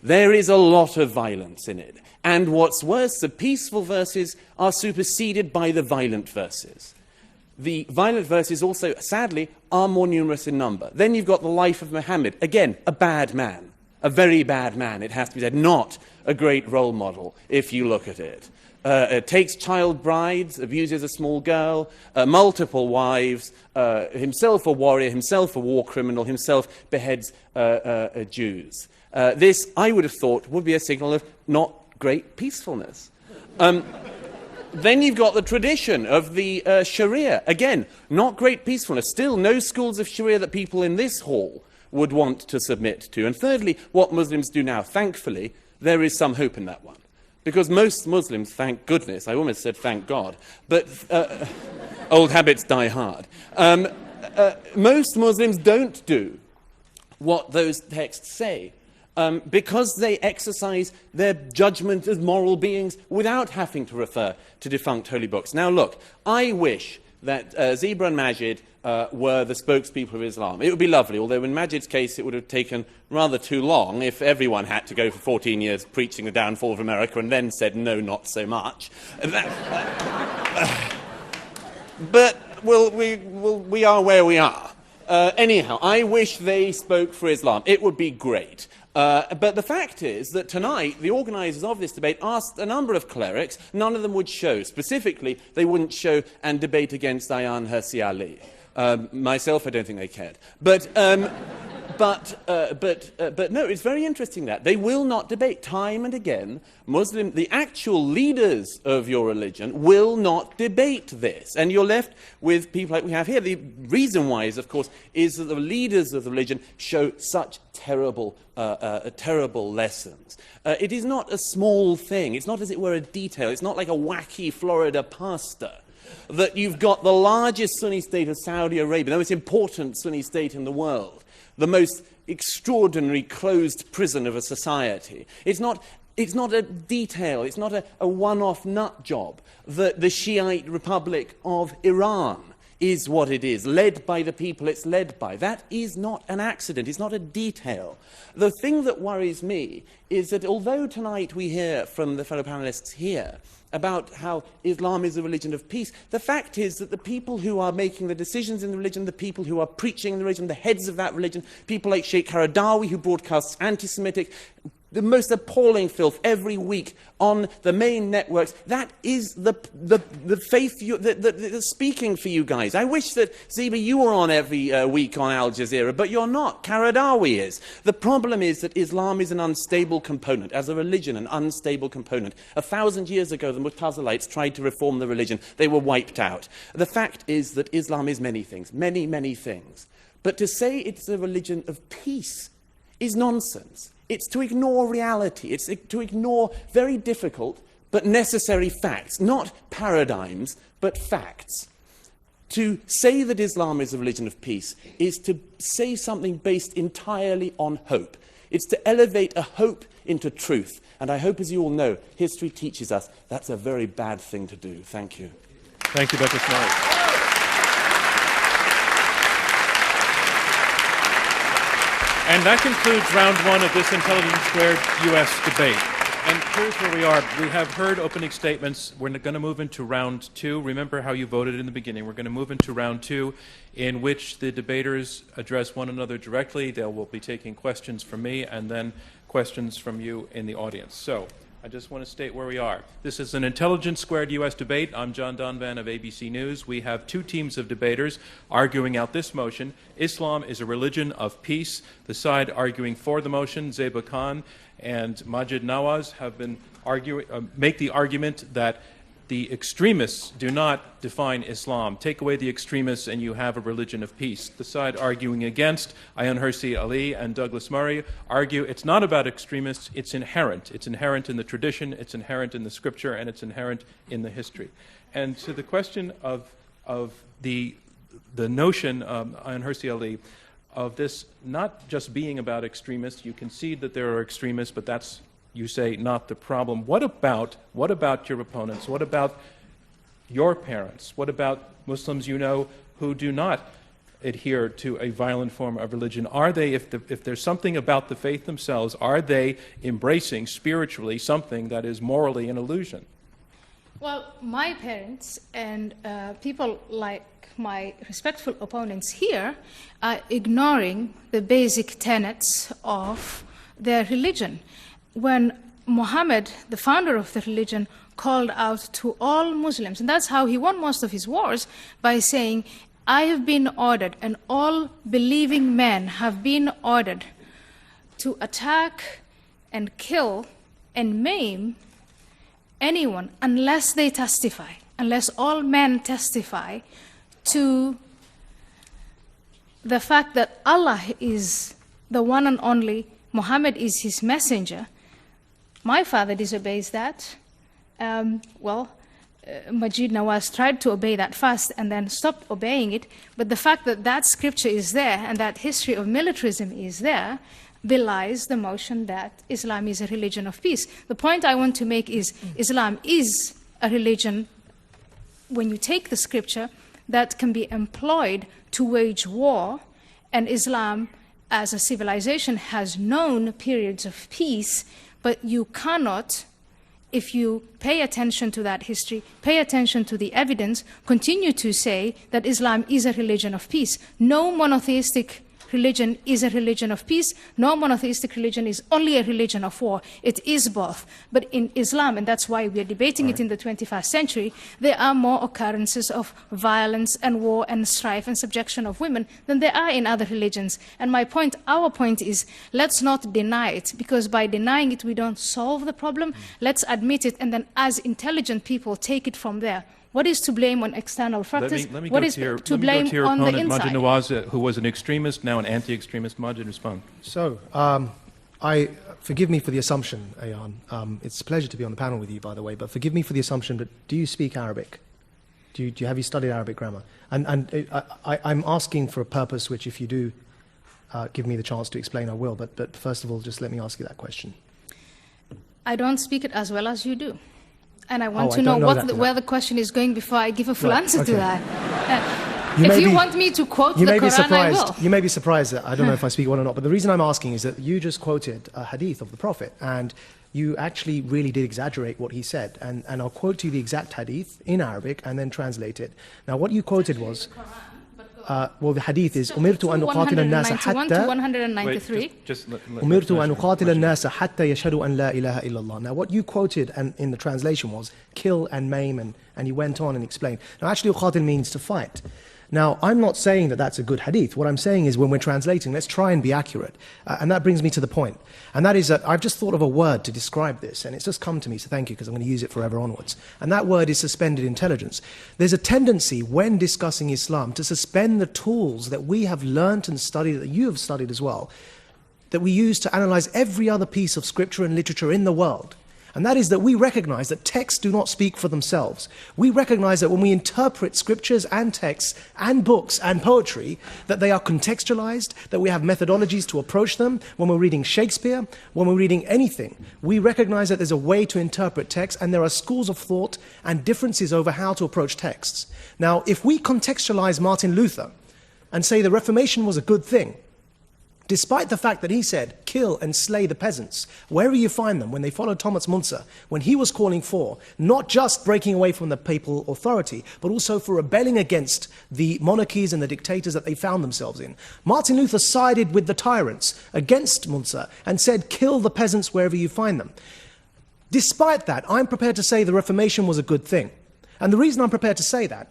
There is a lot of violence in it. And what's worse, the peaceful verses are superseded by the violent verses. The violent verses also, sadly, are more numerous in number. Then you've got the life of Muhammad. Again, a bad man. A very bad man, it has to be said. Not a great role model, if you look at it. Takes child brides, abuses a small girl, multiple wives, himself a warrior, himself a war criminal, himself beheads Jews. This, I would have thought, would be a signal of not great peacefulness. Then you've got the tradition of the Sharia. Again, not great peacefulness. Still, no schools of Sharia that people in this hall would want to submit to. And thirdly, what Muslims do now. Thankfully, there is some hope in that one. Because most Muslims, thank goodness, I almost said thank God, but old habits die hard. Most Muslims don't do what those texts say because they exercise their judgment as moral beings without having to refer to defunct holy books. Now look, I wish that Zebra and Majid were the spokespeople of Islam. It would be lovely, although in Majid's case it would have taken rather too long if everyone had to go for 14 years preaching the downfall of America and then said, no, not so much. But we are where we are. Anyhow, I wish they spoke for Islam. It would be great. But the fact is that tonight, the organisers of this debate asked a number of clerics. None of them would show. Specifically, they wouldn't show and debate against Ayaan Hirsi Ali. Myself, I don't think they cared. But But no, it's very interesting that they will not debate. Time and again, the actual leaders of your religion will not debate this. And you're left with people like we have here. The reason why is, of course, is that the leaders of the religion show such terrible lessons. It is not a small thing. It's not, as it were, a detail. It's not like a wacky Florida pastor. That you've got the largest Sunni state of Saudi Arabia, the most important Sunni state in the world, the most extraordinary closed prison of a society. It's not a detail, it's not a one-off nut job. The Shiite Republic of Iran is what it is, led by the people it's led by. That is not an accident, it's not a detail. The thing that worries me is that although tonight we hear from the fellow panelists here about how Islam is a religion of peace, the fact is that the people who are making the decisions in the religion, the people who are preaching the religion, the heads of that religion, people like Sheikh Qaradawi, who broadcasts anti-Semitic, the most appalling filth every week on the main networks, that is the faith that's speaking for you guys. I wish that, Ziba, you were on every week on Al Jazeera, but you're not. Qaradawi is. The problem is that Islam is an unstable component, as a religion, an unstable component. 1,000 years ago, the Mu'tazilites tried to reform the religion. They were wiped out. The fact is that Islam is many things, many, many things. But to say it's a religion of peace is nonsense. It's to ignore reality. It's to ignore very difficult but necessary facts, not paradigms, but facts. To say that Islam is a religion of peace is to say something based entirely on hope. It's to elevate a hope into truth. And I hope, as you all know, history teaches us that's a very bad thing to do. Thank you. Thank you, Dr. Snow. And that concludes round one of this Intelligence Squared U.S. debate. And here's where we are. We have heard opening statements. We're going to move into round two. Remember how you voted in the beginning. We're going to move into round two, in which the debaters address one another directly. They will be taking questions from me and then questions from you in the audience. So I just want to state where we are. This is an Intelligence Squared U.S. debate. I'm John Donvan of ABC News. We have two teams of debaters arguing out this motion. Islam is a religion of peace. The side arguing for the motion, Zeba Khan and Majid Nawaz, have been make the argument that the extremists do not define Islam. Take away the extremists and you have a religion of peace. The side arguing against, Ayaan Hirsi Ali and Douglas Murray, argue it's not about extremists, it's inherent. It's inherent in the tradition, it's inherent in the scripture, and it's inherent in the history. And to the question of the notion, Ayaan Hirsi Ali, of this not just being about extremists, you concede that there are extremists, but that's, you say, not the problem. What about your opponents? What about your parents? What about Muslims you know who do not adhere to a violent form of religion? Are they, if there's something about the faith themselves, are they embracing spiritually something that is morally an illusion? Well, my parents and people like my respectful opponents here are ignoring the basic tenets of their religion. When Muhammad, the founder of the religion, called out to all Muslims, and that's how he won most of his wars, by saying, I have been ordered, and all believing men have been ordered to attack and kill and maim anyone unless they testify, unless all men testify to the fact that Allah is the one and only, Muhammad is his messenger. My father disobeys that. Majid Nawaz tried to obey that first and then stopped obeying it. But the fact that that scripture is there and that history of militarism is there belies the notion that Islam is a religion of peace. The point I want to make is Islam is a religion, when you take the scripture, that can be employed to wage war, and Islam as a civilization has known periods of peace, but you cannot, if you pay attention to that history, pay attention to the evidence, continue to say that Islam is a religion of peace. No monotheistic religion is a religion of peace. No monotheistic religion is only a religion of war. It is both. But in Islam, and that's why we are debating it in the 21st century, there are more occurrences of violence and war and strife and subjection of women than there are in other religions. And my point, our point is, let's not deny it, because by denying it, we don't solve the problem. Let's admit it, and then as intelligent people, take it from there. What is to blame on external factors? Let me What go is to your, to let me blame go to your on the opponent, Majid inside? Nawaz, who was an extremist, now an anti-extremist. Majid, respond. So, forgive me for the assumption, Ayan. It's a pleasure to be on the panel with you, by the way, but forgive me for the assumption, but do you speak Arabic? Have you studied Arabic grammar? And I'm asking for a purpose which, if you do give me the chance to explain, I will. But first of all, just let me ask you that question. I don't speak it as well as you do. And I want I to know, don't know where the question is going before I give a full Right, answer to okay. that. You If may you be- want me to quote the You may be Quran, I will. surprised. You may be surprised that I don't know if I speak well or not. But the reason I'm asking is that you just quoted a hadith of the Prophet, and you actually really did exaggerate what he said. And I'll quote to you the exact hadith in Arabic and then translate it. Now, what you quoted was, well, the hadith is "Umirtu an uqatil an-nasa 191 to hatta." 193. Wait, just let أمرت أن Majid أقاتل finish. الناس حتى يشهدوا أن لا إله إلا الله. Now, what you quoted and in the translation was kill and maim, and he went on and explained. Now, actually, uqatil means to fight. Now, I'm not saying that that's a good hadith. What I'm saying is when we're translating, let's try and be accurate. And that brings me to the point. And that is that I've just thought of a word to describe this, and it's just come to me, so thank you, because I'm going to use it forever onwards. And that word is suspended intelligence. There's a tendency when discussing Islam to suspend the tools that we have learnt and studied, that you have studied as well, that we use to analyze every other piece of scripture and literature in the world. And that is that we recognize that texts do not speak for themselves. We recognize that when we interpret scriptures and texts and books and poetry, that they are contextualized, that we have methodologies to approach them. When we're reading Shakespeare, when we're reading anything, we recognize that there's a way to interpret text, and there are schools of thought and differences over how to approach texts. Now, if we contextualize Martin Luther and say the Reformation was a good thing, despite the fact that he said, kill and slay the peasants, wherever you find them, when they followed Thomas Müntzer, when he was calling for not just breaking away from the papal authority, but also for rebelling against the monarchies and the dictators that they found themselves in. Martin Luther sided with the tyrants against Müntzer and said, kill the peasants wherever you find them. Despite that, I'm prepared to say the Reformation was a good thing. And the reason I'm prepared to say that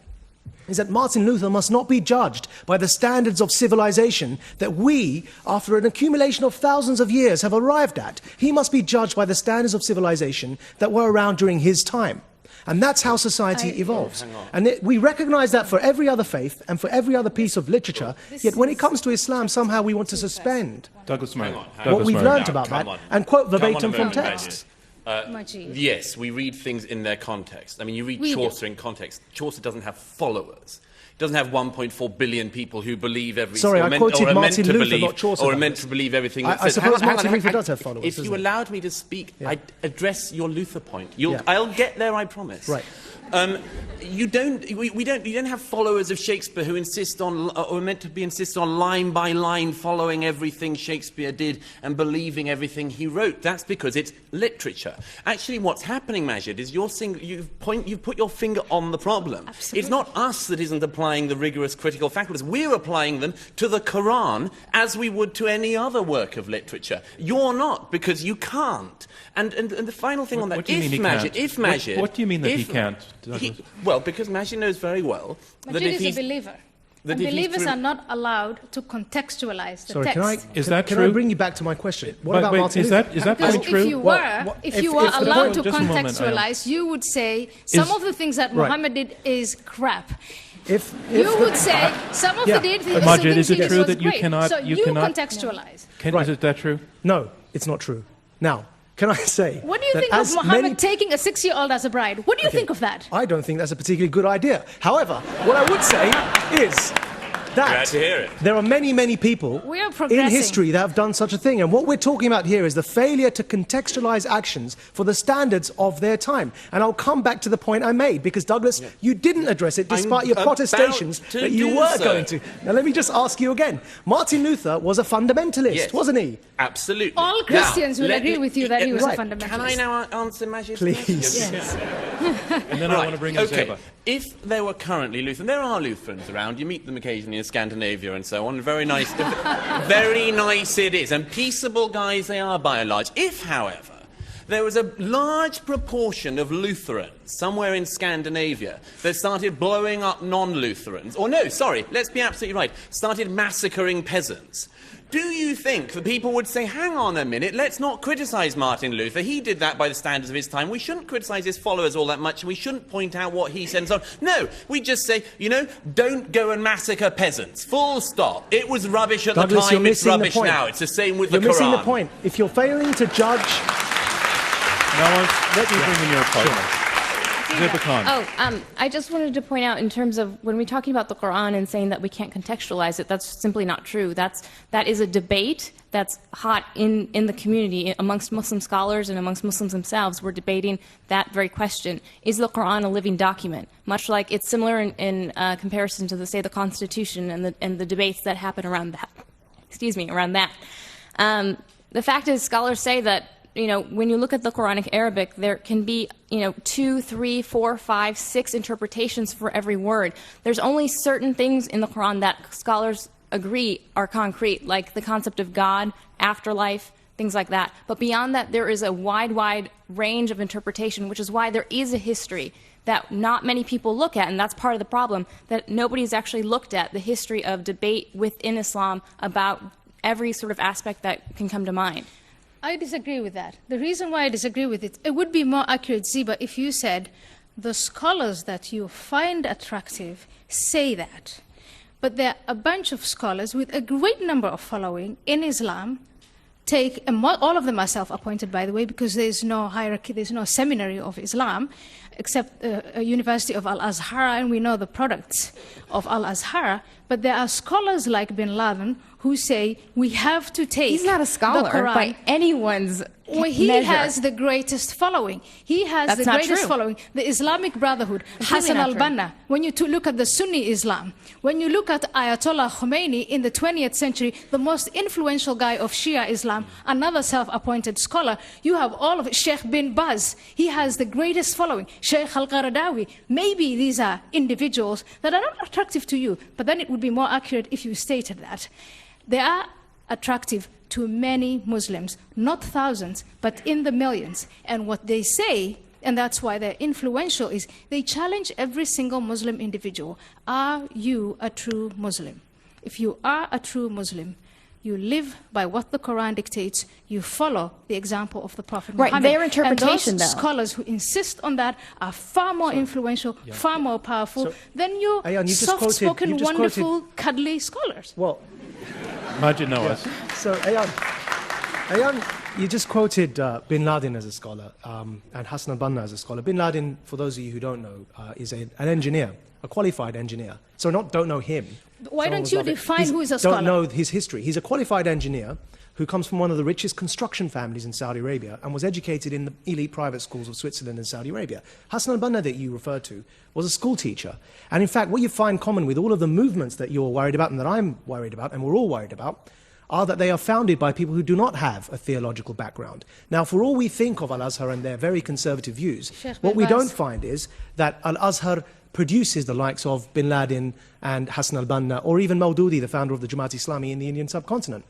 is that Martin Luther must not be judged by the standards of civilization that we, after an accumulation of thousands of years, have arrived at. He must be judged by the standards of civilization that were around during his time. And that's how society evolves. And we recognize that for every other faith and for every other piece of literature, yet when it comes to Islam, somehow we want to suspend Douglas Murray. what we've learned about Come that on. and quote Come on a verbatim from moment, texts. Majid. Yes, we read things in their context. I mean, you read We do. Chaucer in context. Chaucer doesn't have followers. He doesn't have 1.4 billion people who believe every... Sorry, or I meant- quoted or are meant Martin to Luther, believe, not Chaucer, Or are that meant was. to believe everything that I says... suppose Hang on, Martin hang on, Luther hang on. does have followers, If doesn't you he? allowed me to speak, Yeah. I'd address your Luther point. Yeah. I'll get there, I promise. Right. You don't have followers of Shakespeare who insist on, or are meant to be insist on line by line following everything Shakespeare did and believing everything he wrote. That's because it's literature. Actually, what's happening, Majid, is you've put your finger on the problem. Absolutely. It's not us that isn't applying the rigorous critical faculties. We're applying them to the Quran as we would to any other work of literature. You're not, because you can't. And the final thing on that, What do you mean he can't? What do you mean that he can't, Douglas? Well, because Majid knows very well that Majid if is he's... a believer. that And if he's believers through- are not allowed to contextualize the Sorry, text. Is that can true? I bring you back to my question? What Wait, about wait, Martin is Luther? that Because point if true? you were, Well, if if- you were if the allowed point- to just a moment, contextualize, you would say some of the things that Right. Muhammad did is crap. If You the- would say some of Yeah. the did Majid, things is it he did true was that you great. cannot- So you you cannot- contextualize. Is it that true? No, it's not true. Now, can I say... What do you that think of as Muhammad many- taking a 6-year-old as a bride? What do you think of that? I don't think that's a particularly good idea. However, what I would say is that Glad to hear it. there are many, many people We are in progressing. history that have done such a thing. And what we're talking about here is the failure to contextualize actions for the standards of their time. And I'll come back to the point I made, because, Douglas, you didn't address it despite your about protestations to that you do were so. going to. Now, let me just ask you again. Martin Luther was a fundamentalist, Yes. wasn't he? Absolutely. All Christians will let agree me- with you that he was Right. a fundamentalist. Can I now answer Majid's Please. question? Yes. And then I want to bring in Okay. Zeba. If there were currently Lutherans, there are Lutherans around, you meet them occasionally in Scandinavia and so on. Very nice. Very nice it is. And peaceable guys they are by and large. If, however, there was a large proportion of Lutherans somewhere in Scandinavia that started blowing up non-Lutherans, or no, sorry, let's be absolutely right, started massacring peasants. Do you think that people would say, hang on a minute, let's not criticize Martin Luther, he did that by the standards of his time, we shouldn't criticize his followers all that much, we shouldn't point out what he said and so on. No, we just say, you know, don't go and massacre peasants, full stop. It was rubbish at Douglas, the time, it's rubbish now, it's the same with the Quran. You're missing the point. If you're failing to judge... No, let me bring in your partner. Zeba Khan. I just wanted to point out in terms of when we're talking about the Quran and saying that we can't contextualize it, that's simply not true. That is a debate that's hot in the community amongst Muslim scholars and amongst Muslims themselves. We're debating that very question. Is the Quran a living document? Much like it's similar in comparison to, say, the Constitution and the debates that happen around that. Around that. The fact is, scholars say that, you know, when you look at the Quranic Arabic, there can be, 2, 3, 4, 5, 6 interpretations for every word. There's only certain things in the Quran that scholars agree are concrete, like the concept of God, afterlife, things like that. But beyond that, there is a wide range of interpretation, which is why there is a history that not many people look at, and that's part of the problem, that nobody's actually looked at the history of debate within Islam about every sort of aspect that can come to mind. I disagree with that. The reason why I disagree with it, it would be more accurate, Ziba, if you said the scholars that you find attractive say that. But there are a bunch of scholars with a great number of following in Islam, all of them are self-appointed, by the way, because there's no hierarchy, there's no seminary of Islam, except a University of Al-Azhar, and we know the products of Al-Azhar. But there are scholars like Bin Laden who say we have to take He's not a scholar the Quran. By anyone's he measure. has the greatest following. He has That's the not greatest true. following. The Islamic Brotherhood, Hassan not true. al-Banna, when you look at the Sunni Islam, when you look at Ayatollah Khomeini in the 20th century, the most influential guy of Shia Islam, another self-appointed scholar, you have all of it. Sheikh bin Baz, he has the greatest following. Sheikh al-Qaradawi, maybe these are individuals that are not attractive to you, but then it would be more accurate if you stated that. They are attractive to many Muslims, not thousands, but in the millions. And what they say, and that's why they're influential, is they challenge every single Muslim individual. Are you a true Muslim? If you are a true Muslim, you live by what the Quran dictates, you follow the example of the Prophet Muhammad. Their interpretation, and those though. scholars who insist on that are far more influential, far more powerful than you Ayan, you just soft-spoken, quoted- wonderful, cuddly scholars. Well, Majid Nawaz. so Ayan, you just quoted Bin Laden as a scholar and Hassan al-Banna as a scholar. Bin Laden, for those of you who don't know, is an engineer, a qualified engineer. So don't know him. Why Someone don't was you laughing. define who is a scholar? Don't know his history. He's a qualified engineer who comes from one of the richest construction families in Saudi Arabia and was educated in the elite private schools of Switzerland and Saudi Arabia. Hassan al-Banna that you referred to was a school teacher. And in fact, what you find common with all of the movements that you're worried about and that I'm worried about and we're all worried about are that they are founded by people who do not have a theological background. Now, for all we think of Al-Azhar and their very conservative views, Sheikh what bin we Baz. don't find is that Al-Azhar produces the likes of Bin Laden and Hassan al-Banna, or even Maududi, the founder of the Jamaat Islami in the Indian subcontinent.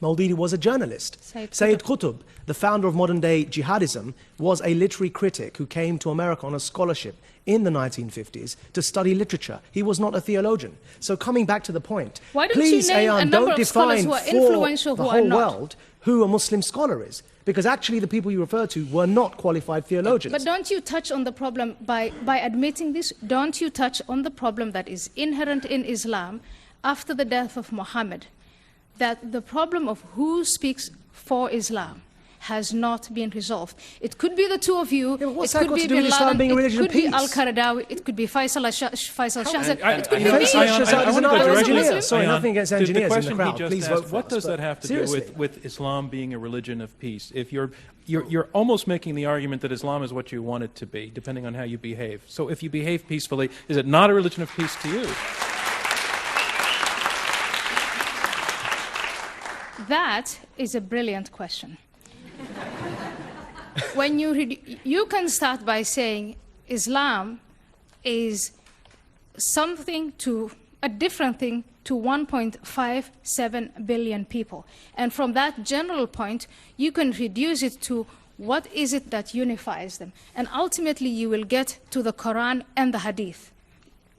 Maududi was a journalist. Sayyid Qutb, the founder of modern-day jihadism, was a literary critic who came to America on a scholarship in the 1950s to study literature. He was not a theologian. So coming back to the point, Why don't you please, name a Ayan, number don't of scholars define who are for influential, the who are whole not? world who a Muslim scholar is. Because actually the people you refer to were not qualified theologians. But don't you touch on the problem by admitting this? Don't you touch on the problem that is inherent in Islam after the death of Muhammad? That the problem of who speaks for Islam has not been resolved. It could be the two of you, Yeah, what's it that could got be to do Bin with Islam Laden, being a it religion of could be peace? Al-Qaradawi, it could be Faisal Shahzad, I- it could I- be I- me. Faisal I- Shahzad I is wanna another go engineer. directly- Sorry, Ayan, nothing against the engineers in question the he crowd. just Please asked, vote for what us, does but that have to seriously. do with Islam being a religion of peace? If you're almost making the argument that Islam is what you want it to be, depending on how you behave. So if you behave peacefully, is it not a religion of peace to you? That is a brilliant question. When you can start by saying Islam is something to a different thing to 1.57 billion people. And from that general point, you can reduce it to what is it that unifies them. And ultimately, you will get to the Quran and the Hadith.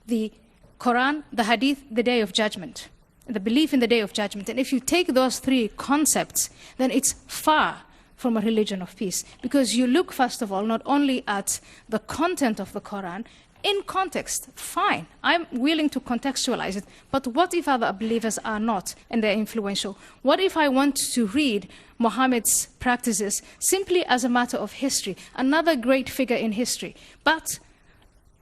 The Quran, the Hadith, the Day of Judgment, the belief in the Day of Judgment. And if you take those three concepts, then it's far from a religion of peace. Because you look, first of all, not only at the content of the Quran, in context, fine, I'm willing to contextualize it, but what if other believers are not and they're influential? What if I want to read Muhammad's practices simply as a matter of history, another great figure in history, but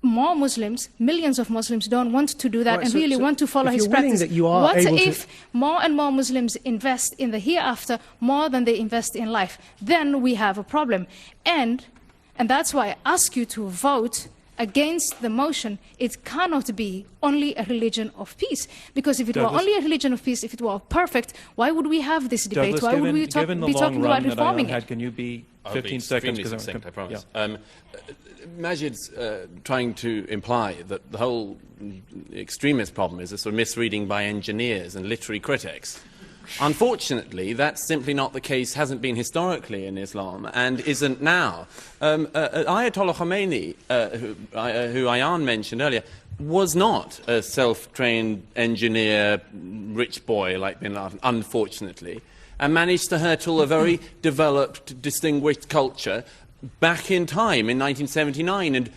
more Muslims, millions of Muslims don't want to do that Right, and so- really so want to follow if his you're willing practice. that you are What able to- if more and more Muslims invest in the hereafter more than they invest in life? Then we have a problem. And that's why I ask you to vote against the motion. It cannot be only a religion of peace. Because if it Douglas- were only a religion of peace, if it were perfect, why would we have this debate? Douglas, Why would we given the be long talking about run that I reforming had, it? can you be I'll be 15 seconds? extremely 'cause I'm succinct, com- I promise. yeah. Majid's trying to imply that the whole extremist problem is a sort of misreading by engineers and literary critics. Unfortunately, that's simply not the case, hasn't been historically in Islam, and isn't now. Ayatollah Khomeini, who Ayan mentioned earlier, was not a self-trained engineer, rich boy like Bin Laden, unfortunately, and managed to hurtle a very developed, distinguished culture back in time in 1979 and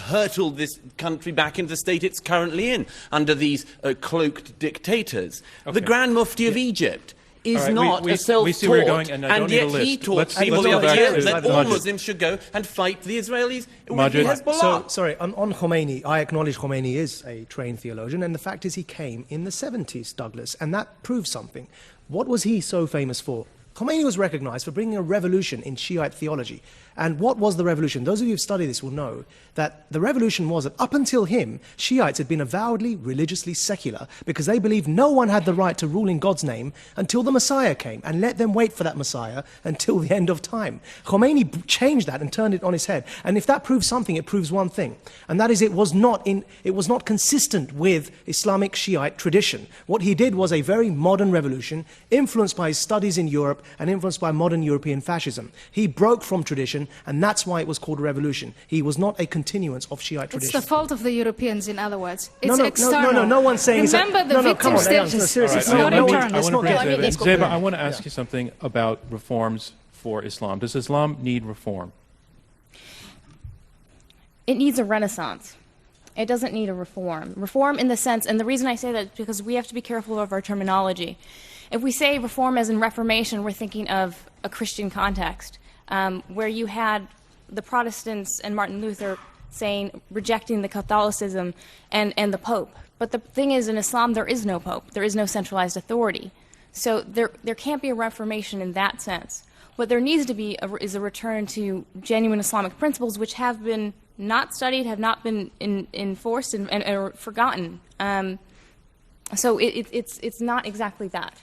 hurtled this country back into the state it's currently in under these cloaked dictators. Okay. The Grand Mufti of Egypt is All right, not we a see where you're self-taught, going, and I don't need a yet he list. taught Let's people go the back idea to that all Majid. Muslims should go and fight the Israelis with Majid. Hezbollah. So, sorry, on Khomeini, I acknowledge Khomeini is a trained theologian, and the fact is he came in the 70s, Douglas, and that proves something. What was he so famous for? Khomeini was recognized for bringing a revolution in Shiite theology. And what was the revolution? Those of you who've studied this will know that the revolution was that up until him, Shiites had been avowedly religiously secular because they believed no one had the right to rule in God's name until the Messiah came, and let them wait for that Messiah until the end of time. Khomeini changed that and turned it on its head. And if that proves something, it proves one thing, and that is it was not consistent with Islamic Shiite tradition. What he did was a very modern revolution, influenced by his studies in Europe and influenced by modern European fascism. He broke from tradition, and that's why it was called a revolution. He was not a continuance of Shiite It's tradition. the fault of the Europeans, in other words. It's external. No one's saying it's Remember the come victim on, status. no, seriously, It's All right, not I want internal. to not bring getting- Zeba, I want to ask you something about reforms for Islam. Does Islam need reform? It needs a renaissance. It doesn't need a reform. Reform in the sense, and the reason I say that is because we have to be careful of our terminology. If we say reform as in Reformation, we're thinking of a Christian context, where you had the Protestants and Martin Luther saying, rejecting the Catholicism and the Pope. But the thing is, in Islam, there is no Pope. There is no centralized authority. So there can't be a reformation in that sense. What there needs to be is a return to genuine Islamic principles, which have been not studied, have not been enforced, and are forgotten. So it's not exactly that.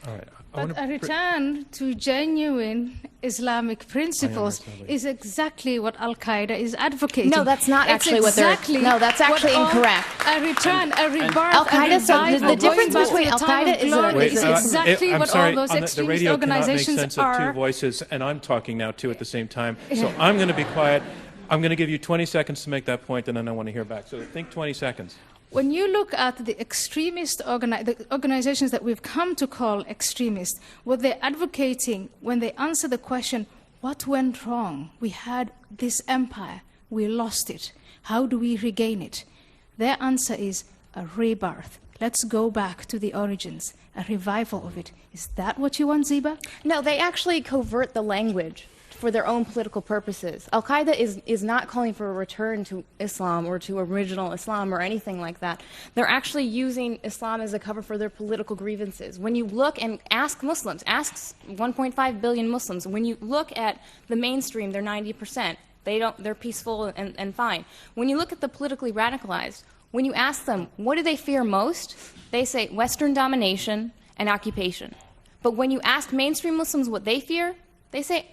All right. But a return to genuine Islamic principles is exactly what Al-Qaeda is advocating. No, that's not It's actually what they're- exactly no, that's actually what incorrect. A return, a rebirth, Al-Qaeda, a so the revival, difference going back between to the time Al-Qaeda of is glory that- is Wait, exactly I'm what sorry, all those on the extremist radio cannot make organizations sense of two are. voices, and I'm talking now too at the same time. So I'm going to be quiet. I'm going to give you 20 seconds to make that point, and then I want to hear back. So think 20 seconds. When you look at the extremist the organizations that we've come to call extremist, what they're advocating when they answer the question, what went wrong? We had this empire, we lost it. How do we regain it? Their answer is a rebirth. Let's go back to the origins, a revival of it. Is that what you want, Zeba? No, they actually covert the language for their own political purposes. Al-Qaeda is not calling for a return to Islam or to original Islam or anything like that. They're actually using Islam as a cover for their political grievances. When you look and ask Muslims, ask 1.5 billion Muslims, when you look at the mainstream, they're 90%. They're peaceful and fine. When you look at the politically radicalized, when you ask them, what do they fear most? They say Western domination and occupation. But when you ask mainstream Muslims what they fear, they say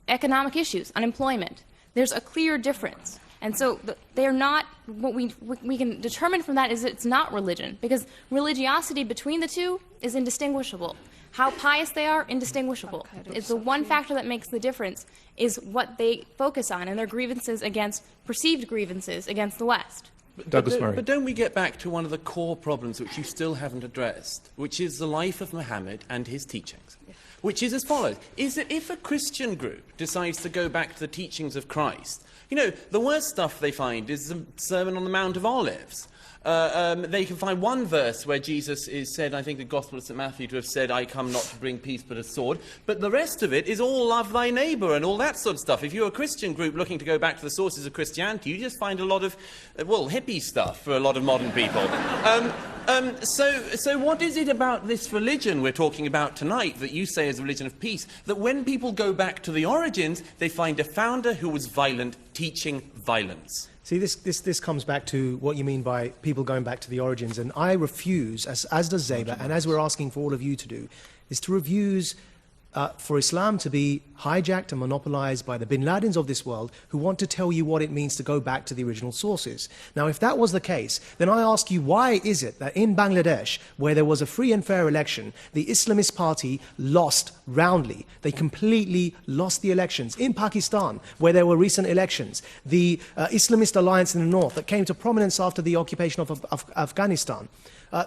economic issues, unemployment. There's a clear difference. And so they're not, what we can determine from that is that it's not religion, because religiosity between the two is indistinguishable. How pious they are, indistinguishable. It's the one factor that makes the difference is what they focus on and their grievances against, perceived grievances against the West. Douglas Murray. But don't we get back to one of the core problems which you still haven't addressed, which is the life of Muhammad and his teachings, which is as follows, is that if a Christian group decides to go back to the teachings of Christ, you know, the worst stuff they find is the Sermon on the Mount of Olives. They can find one verse where Jesus is said, I think the Gospel of St. Matthew, to have said, I come not to bring peace but a sword. But the rest of it is all love thy neighbour and all that sort of stuff. If you're a Christian group looking to go back to the sources of Christianity, you just find a lot of, well, hippie stuff for a lot of modern people. So what is it about this religion we're talking about tonight that you say is a religion of peace, that when people go back to the origins, they find a founder who was violent, teaching violence? See, this comes back to what you mean by people going back to the origins, and I refuse, as does Zeba, and as we're asking for all of you to do, is to refuse for Islam to be hijacked and monopolized by the bin Ladens of this world who want to tell you what it means to go back to the original sources. Now, if that was the case, then I ask you, why is it that in Bangladesh, where there was a free and fair election, the Islamist party lost roundly? They completely lost the elections. In Pakistan, where there were recent elections, the Islamist alliance in the north that came to prominence after the occupation of Afghanistan,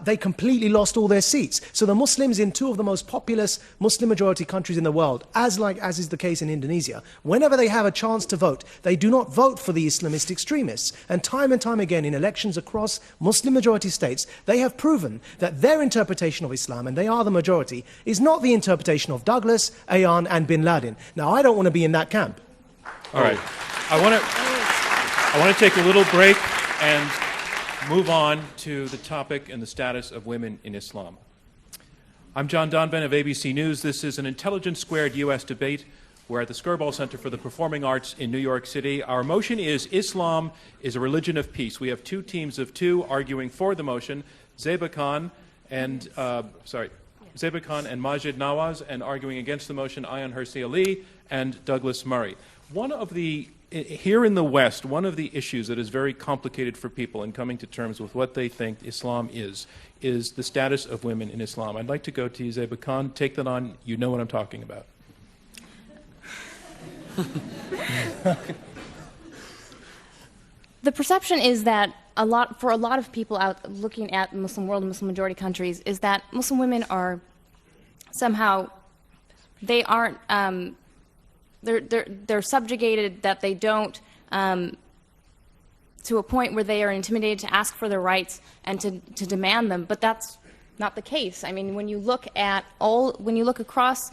they completely lost all their seats. So the Muslims in two of the most populous Muslim-majority countries in the world, as is the case in Indonesia, whenever they have a chance to vote, they do not vote for the Islamist extremists. And time again in elections across Muslim-majority states, they have proven that their interpretation of Islam, and they are the majority, is not the interpretation of Douglas, Ayan, and bin Laden. Now, I don't want to be in that camp. All right. I want to take a little break and move on to the topic and the status of women in Islam. I'm John Donvan of ABC News. This is an Intelligence Squared U.S. debate. We're at the Skirball Center for the Performing Arts in New York City. Our motion is Islam is a religion of peace. We have two teams of two arguing for the motion, Zeba Khan and Majid Nawaz, and arguing against the motion, Ayaan Hirsi Ali and Douglas Murray. Here in the West, one of the issues that is very complicated for people in coming to terms with what they think Islam is the status of women in Islam. I'd like to go to Zeba Khan. Take that on. You know what I'm talking about. The perception is that for a lot of people out looking at the Muslim world and Muslim majority countries is that Muslim women are somehow, they aren't, they're subjugated, that they don't, to a point where they are intimidated to ask for their rights and to demand them. But that's not the case. I mean, when you look across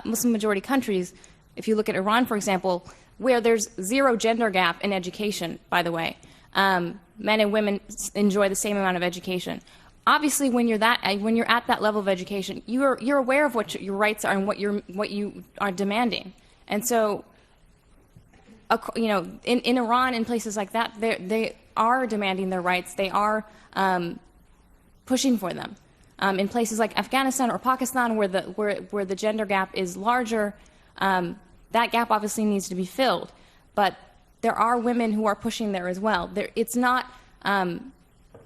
Muslim majority countries, if you look at Iran, for example, where there's zero gender gap in education, by the way, men and women enjoy the same amount of education. Obviously, when you're at that level of education, you're aware of what your rights are and what you are demanding. And so, you know, in Iran and places like that, they are demanding their rights. They are pushing for them. In places like Afghanistan or Pakistan, where the gender gap is larger, that gap obviously needs to be filled. But there are women who are pushing there as well. It's not.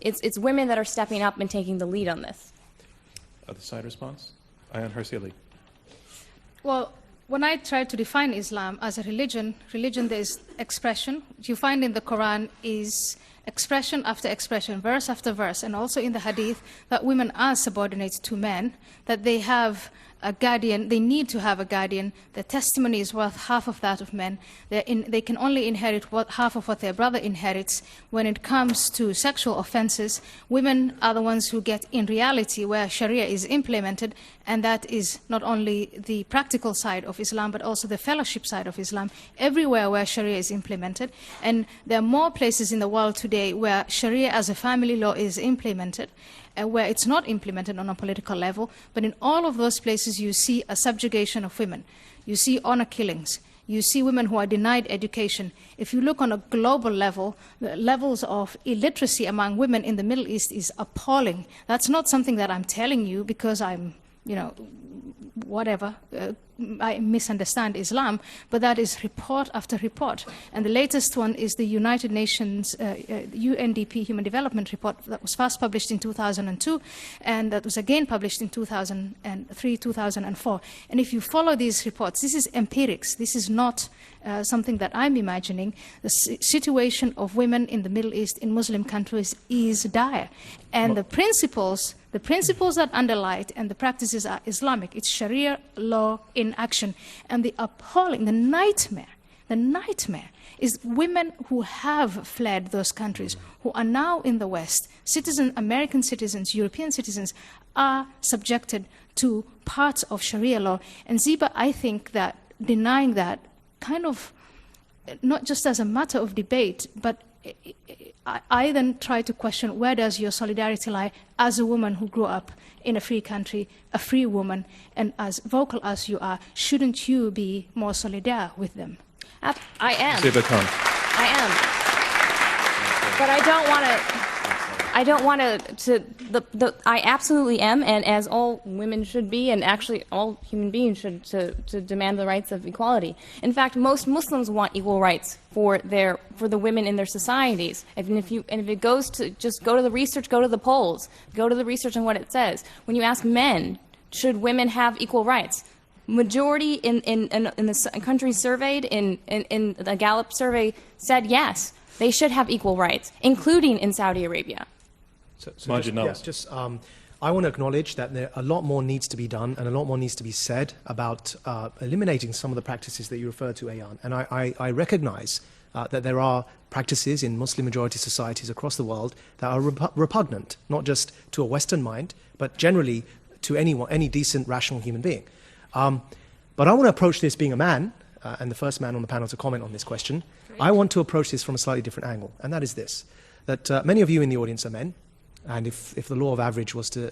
It's women that are stepping up and taking the lead on this. Other side response? Ayaan Hirsi Ali. Well, when I try to define Islam as a religion there is expression. What you find in the Quran is expression after expression, verse after verse, and also in the Hadith that women are subordinate to men, that they have a guardian, they need to have a guardian. Their testimony is worth half of that of men. They can only inherit half of what their brother inherits. When it comes to sexual offenses, women are the ones who get, in reality, where Sharia is implemented, and that is not only the practical side of Islam, but also the fellowship side of Islam, everywhere where Sharia is implemented. And there are more places in the world today where Sharia as a family law is implemented, where it's not implemented on a political level, but in all of those places you see a subjugation of women. You see honor killings. You see women who are denied education. If you look on a global level, the levels of illiteracy among women in the Middle East is appalling. That's not something that I'm telling you because I'm, you know, whatever. I misunderstand Islam, but that is report after report. And the latest one is the United Nations UNDP Human Development Report that was first published in 2002, and that was again published in 2003, 2004. And if you follow these reports, this is empirics. This is not something that I'm imagining. The situation of women in the Middle East, in Muslim countries, is dire. And the principles that underlie it and the practices are Islamic. It's Sharia law in action. And the appalling, the nightmare is women who have fled those countries, who are now in the West, American citizens, European citizens, are subjected to parts of Sharia law. And Ziba, I think that denying that kind of, not just as a matter of debate, but I then try to question, where does your solidarity lie as a woman who grew up in a free country, a free woman, and as vocal as you are, shouldn't you be more solidar with them? I am. Ziba Khan. I am. But I absolutely am, and as all women should be, and actually all human beings should, to demand the rights of equality. In fact, most Muslims want equal rights for the women in their societies. If it goes to, just go to the research, go to the polls, go to the research on what it says. When you ask men, should women have equal rights? Majority in the countries surveyed, in the Gallup survey, said yes, they should have equal rights, including in Saudi Arabia. I want to acknowledge that a lot more needs to be done and a lot more needs to be said about eliminating some of the practices that you referred to, Ayan. And I recognize that there are practices in Muslim-majority societies across the world that are repugnant, not just to a Western mind, but generally to any decent, rational human being. But I want to approach this being a man, and the first man on the panel to comment on this question. Great. I want to approach this from a slightly different angle, and that is this, that many of you in the audience are men, and if the law of average was to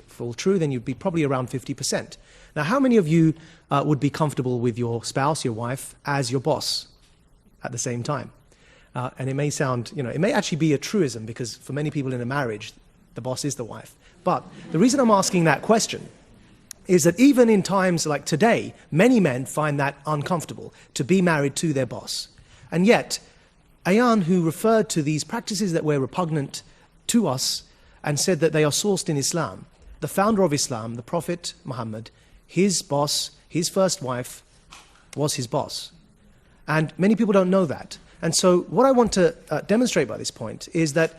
fall true, then you'd be probably around 50%. Now, how many of you would be comfortable with your spouse, your wife, as your boss at the same time? And it may sound, it may actually be a truism, because for many people in a marriage, the boss is the wife. But the reason I'm asking that question is that even in times like today, many men find that uncomfortable, to be married to their boss. And yet, Ayan, who referred to these practices that were repugnant to us and said that they are sourced in Islam, the founder of Islam, the Prophet Muhammad, his boss, his first wife, was his boss. And many people don't know that. And so what I want to demonstrate by this point is that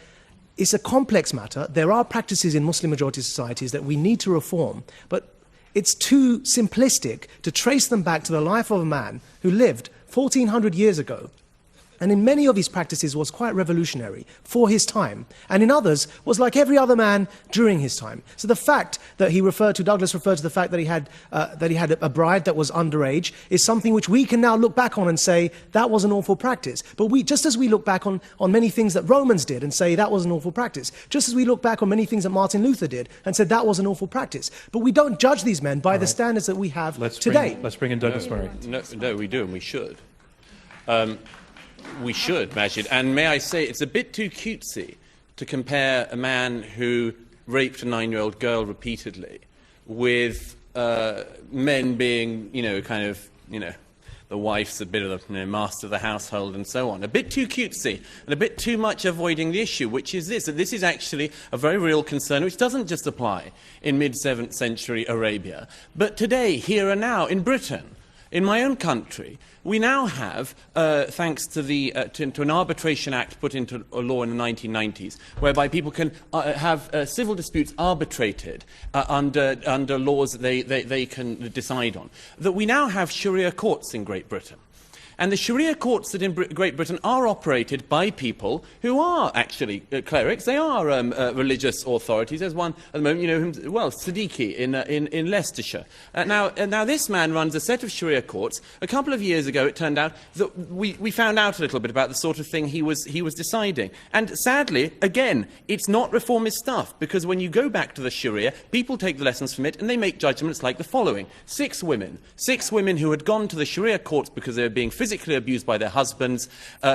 it's a complex matter. There are practices in Muslim-majority societies that we need to reform, but it's too simplistic to trace them back to the life of a man who lived 1400 years ago, and in many of his practices was quite revolutionary for his time, and in others was like every other man during his time. So the fact that Douglas referred to the fact that he had a bride that was underage is something which we can now look back on and say that was an awful practice. But just as we look back on many things that Romans did and say that was an awful practice, just as we look back on many things that Martin Luther did and said that was an awful practice. But we don't judge these men by the standards that we have today. Let's bring in Douglas Murray. No, we do, and we should. We should, Majid. And may I say, it's a bit too cutesy to compare a man who raped a 9-year-old girl repeatedly with men being, the wife's a bit of the master of the household and so on. A bit too cutesy and a bit too much avoiding the issue, which is this, that this is actually a very real concern which doesn't just apply in mid-7th century Arabia, but today, here and now, in Britain. In my own country, we now have, thanks to to an arbitration act put into a law in the 1990s, whereby people can have civil disputes arbitrated under laws that they can decide on, that we now have Sharia courts in Great Britain. And the Sharia courts that in Great Britain are operated by people who are actually clerics. They are religious authorities. There's one at the moment, Siddiqui in Leicestershire. Now this man runs a set of Sharia courts. A couple of years ago, it turned out that we found out a little bit about the sort of thing he was deciding. And sadly, again, it's not reformist stuff, because when you go back to the Sharia, people take the lessons from it and they make judgments like the following: 6 women who had gone to the Sharia courts because they were being physically physically abused by their husbands.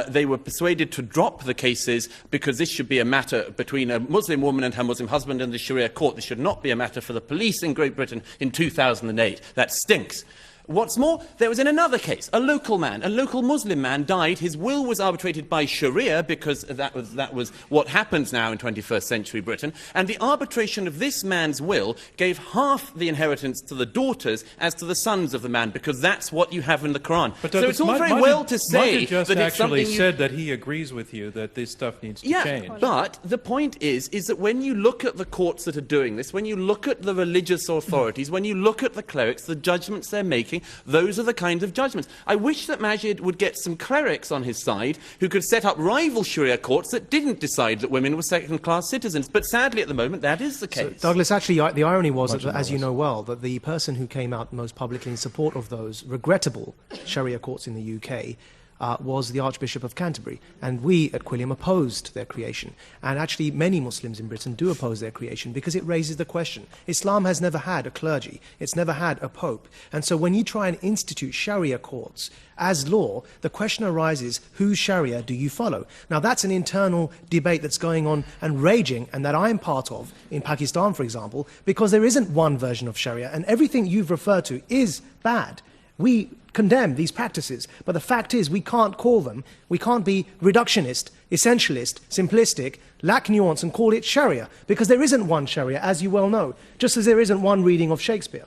They were persuaded to drop the cases because this should be a matter between a Muslim woman and her Muslim husband and the Sharia court. This should not be a matter for the police in Great Britain in 2008. That stinks. What's more, there was in another case, a local Muslim man died. His will was arbitrated by Sharia because that was what happens now in 21st century Britain. And the arbitration of this man's will gave half the inheritance to the daughters as to the sons of the man, because that's what you have in the Quran. But so it's all very well to say Majid just that it's something actually said that he agrees with you that this stuff needs to change. But the point is that when you look at the courts that are doing this, when you look at the religious authorities, when you look at the clerics, the judgments they're making, those are the kinds of judgments. I wish that Majid would get some clerics on his side who could set up rival Sharia courts that didn't decide that women were second-class citizens. But sadly, at the moment, that is the case. So, Douglas, actually, the irony was, that, as you know well, that the person who came out most publicly in support of those regrettable Sharia courts in the UK was the Archbishop of Canterbury. And we at Quilliam opposed their creation. And actually, many Muslims in Britain do oppose their creation because it raises the question. Islam has never had a clergy. It's never had a pope. And so when you try and institute Sharia courts as law, the question arises, whose Sharia do you follow? Now, that's an internal debate that's going on and raging, and that I'm part of in Pakistan, for example, because there isn't one version of Sharia, and everything you've referred to is bad. We condemn these practices, but the fact is we can't be reductionist, essentialist, simplistic, lack nuance and call it Sharia, because there isn't one Sharia, as you well know, just as there isn't one reading of Shakespeare.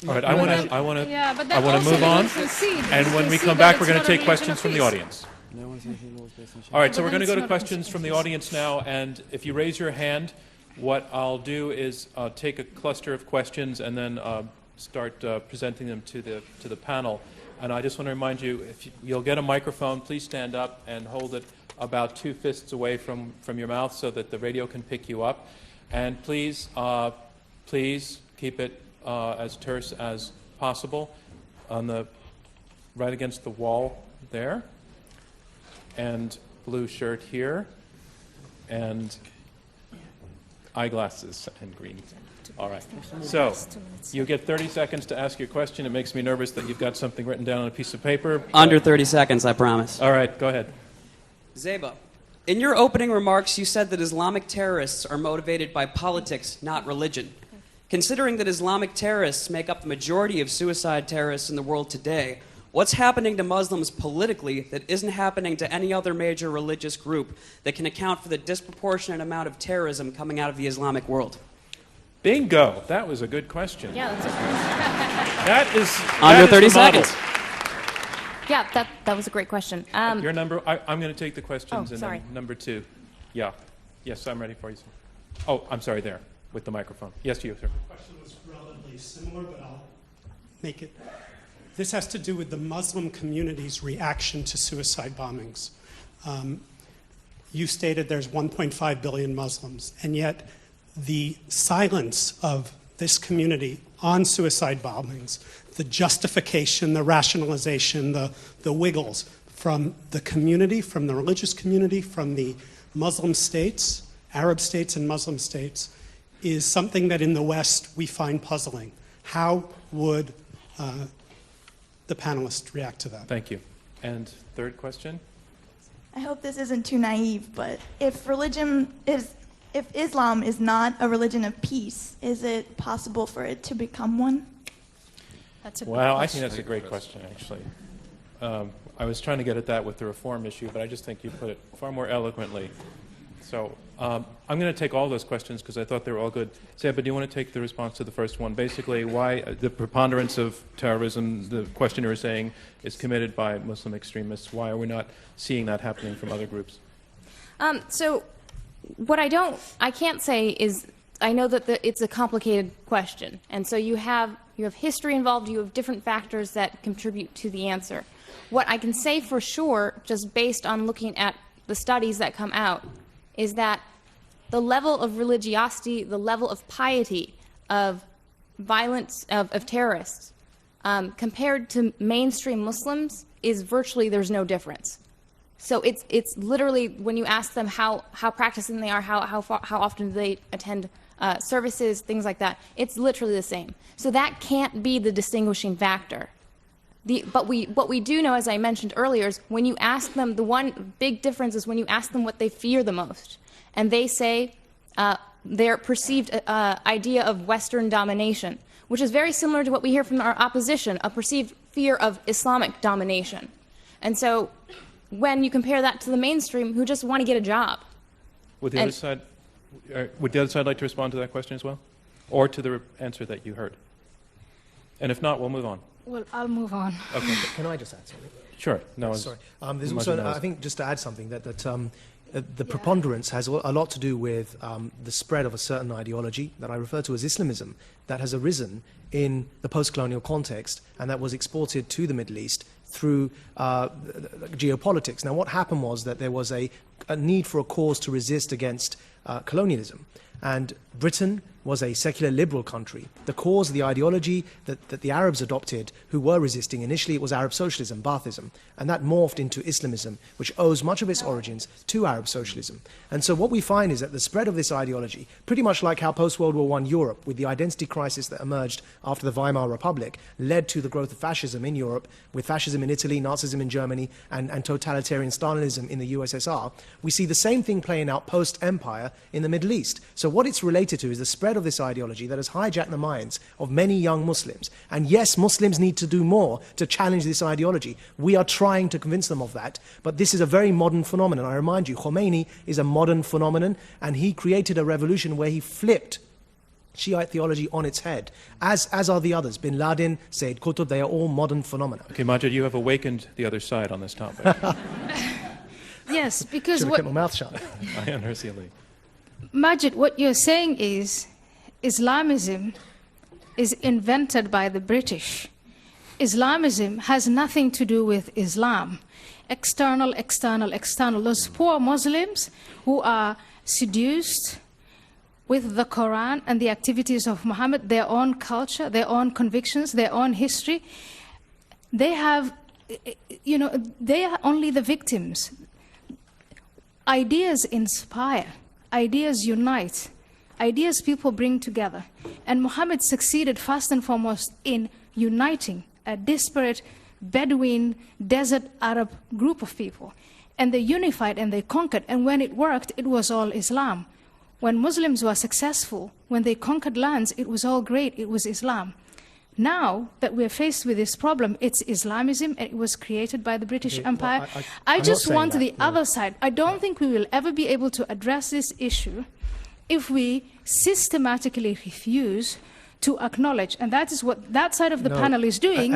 All right, I want to move on, and when we come back, we're going to take questions from the audience. All right, so we're going to go to questions from the audience now, and if you raise your hand, what I'll do is take a cluster of questions and then start presenting them to the panel. And I just want to remind you, if you'll get a microphone, please stand up and hold it about 2 fists away from your mouth so that the radio can pick you up. And please keep it as terse as possible right against the wall there. And blue shirt here. And eyeglasses and green. All right. So you get 30 seconds to ask your question. It makes me nervous that you've got something written down on a piece of paper. Under 30 seconds, I promise. All right, go ahead. Zeba, in your opening remarks, you said that Islamic terrorists are motivated by politics, not religion. Considering that Islamic terrorists make up the majority of suicide terrorists in the world today, what's happening to Muslims politically that isn't happening to any other major religious group that can account for the disproportionate amount of terrorism coming out of the Islamic world? Bingo. That was a good question. Yeah, that's That is Under 30 the model. seconds. Yeah, that was a great question. Your number. I'm going to take the questions. Oh, and sorry. then number 2. Yeah. Yes, I'm ready for you, sir. Oh, I'm sorry. There, with the microphone. Yes, you, sir. The question was relatively similar, but I'll make it. This has to do with the Muslim community's reaction to suicide bombings. You stated there's 1.5 billion Muslims, and yet the silence of this community on suicide bombings, the justification, the rationalization, the wiggles from the community, from the religious community, from the Muslim states, Arab states and Muslim states, is something that in the West we find puzzling. How would the panelists react to that? Thank you. And third question? I hope this isn't too naive, but if Islam is not a religion of peace, is it possible for it to become one? That's a Wow, I think that's a great question, actually. I was trying to get at that with the reform issue, but I just think you put it far more eloquently. So I'm going to take all those questions because I thought they were all good. Zeba, do you want to take the response to the first one? Basically, why the preponderance of terrorism, the questioner is saying, is committed by Muslim extremists. Why are we not seeing that happening from other groups? So what I can't say is, I know that it's a complicated question. And so you have history involved, you have different factors that contribute to the answer. What I can say for sure, just based on looking at the studies that come out, is that the level of religiosity, the level of piety of violence, of terrorists, compared to mainstream Muslims, is virtually, there's no difference. So it's literally, when you ask them how practicing they are, how often do they attend services, things like that, it's literally the same. So that can't be the distinguishing factor. What we do know, as I mentioned earlier, is when you ask them, the one big difference is when you ask them what they fear the most. And they say their perceived idea of Western domination, which is very similar to what we hear from our opposition, a perceived fear of Islamic domination. And so when you compare that to the mainstream, who just want to get a job. Would the other side like to respond to that question as well? Or to the answer that you heard? And if not, we'll move on. Well, I'll move on. Okay. Can I just add something? Sure. No, Sorry. There's also, I think, just to add something, that the preponderance has a lot to do with the spread of a certain ideology that I refer to as Islamism that has arisen in the post-colonial context and that was exported to the Middle East through geopolitics. Now, what happened was that there was a need for a cause to resist against colonialism. And Britain was a secular liberal country. The cause, the ideology that the Arabs adopted who were resisting, initially it was Arab socialism, Baathism, and that morphed into Islamism, which owes much of its origins to Arab socialism. And so what we find is that the spread of this ideology, pretty much like how post-World War I Europe, with the identity crisis that emerged after the Weimar Republic, led to the growth of fascism in Europe, with fascism in Italy, Nazism in Germany, and totalitarian Stalinism in the USSR, we see the same thing playing out post-empire in the Middle East. So what it's related to is the spread of this ideology that has hijacked the minds of many young Muslims. And yes, Muslims need to do more to challenge this ideology. We are trying to convince them of that, but this is a very modern phenomenon. I remind you, Khomeini is a modern phenomenon, and he created a revolution where he flipped Shiite theology on its head, as are the others. Bin Laden, Sayyid Qutb, they are all modern phenomena. Okay, Majid, you have awakened the other side on this topic. Yes, because Should have kept my mouth shut. Ayaan Hirsi Ali. Majid, what you're saying is Islamism is invented by the British. Islamism has nothing to do with Islam. External, external, external. Those poor Muslims who are seduced with the Quran and the activities of Muhammad, their own culture, their own convictions, their own history, they have, they are only the victims. Ideas inspire. Ideas unite. Ideas people bring together. And Muhammad succeeded first and foremost in uniting a disparate Bedouin desert Arab group of people. And they unified and they conquered. And when it worked, it was all Islam. When Muslims were successful, when they conquered lands, it was all great. It was Islam. Now that we're faced with this problem, it's Islamism, and it was created by the British Empire. Well, I just want the other side. I don't think we will ever be able to address this issue if we systematically refuse to acknowledge, and that is what that side of the panel is doing.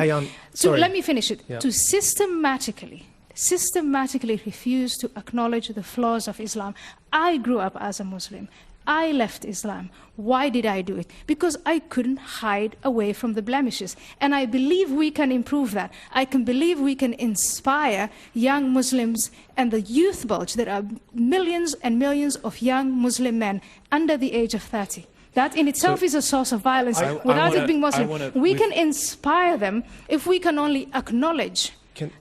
So let me finish it. Yeah. To systematically refuse to acknowledge the flaws of Islam. I grew up as a Muslim. I left Islam. Why did I do it? Because I couldn't hide away from the blemishes. And I believe we can improve that. I can believe we can inspire young Muslims and the youth bulge. There are millions and millions of young Muslim men under the age of 30. That in itself is a source of violence without it being Muslim. We can inspire them if we can only acknowledge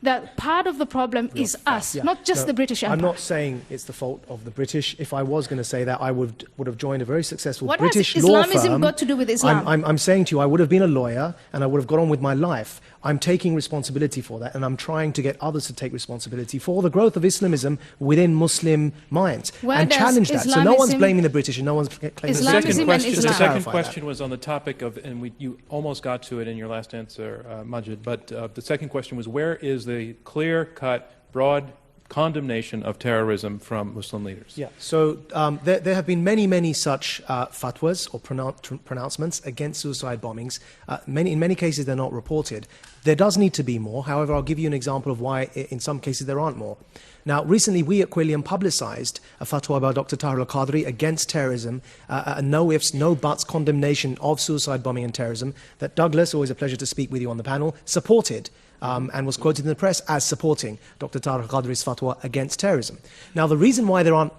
that part of the problem is us, not just the British Empire. I'm not saying it's the fault of the British. If I was going to say that, I would have joined a very successful British law firm. What has Islamism got to do with Islam? I'm saying to you, I would have been a lawyer and I would have got on with my life. I'm taking responsibility for that, and I'm trying to get others to take responsibility for the growth of Islamism within Muslim minds and challenge that. So no one's blaming the British and no one's claiming the second question was on the topic of, and you almost got to it in your last answer, Majid, but the second question was, where is the clear-cut, broad condemnation of terrorism from Muslim leaders? Yeah, so there have been many such fatwas or pronouncements against suicide bombings. In many cases, they're not reported. There does need to be more. However, I'll give you an example of why in some cases there aren't more. Now, recently we at Quilliam publicized a fatwa by Dr. Tahir al-Qadri against terrorism, a no ifs, no buts condemnation of suicide bombing and terrorism that Douglas, always a pleasure to speak with you on the panel, supported. And was quoted in the press as supporting Dr. Tahir al-Qadri's fatwa against terrorism. Now, the reason why there aren't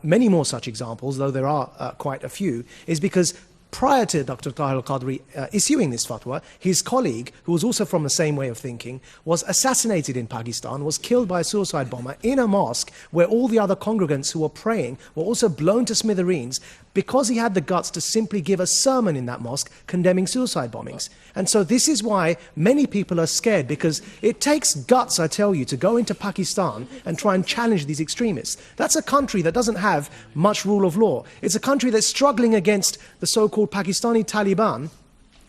many more such examples, though there are quite a few, is because prior to Dr. Tahir al-Qadri issuing this fatwa, his colleague, who was also from the same way of thinking, was assassinated in Pakistan, was killed by a suicide bomber in a mosque where all the other congregants who were praying were also blown to smithereens because he had the guts to simply give a sermon in that mosque condemning suicide bombings. And so this is why many people are scared, because it takes guts, I tell you, to go into Pakistan and try and challenge these extremists. That's a country that doesn't have much rule of law. It's a country that's struggling against the so-called Pakistani Taliban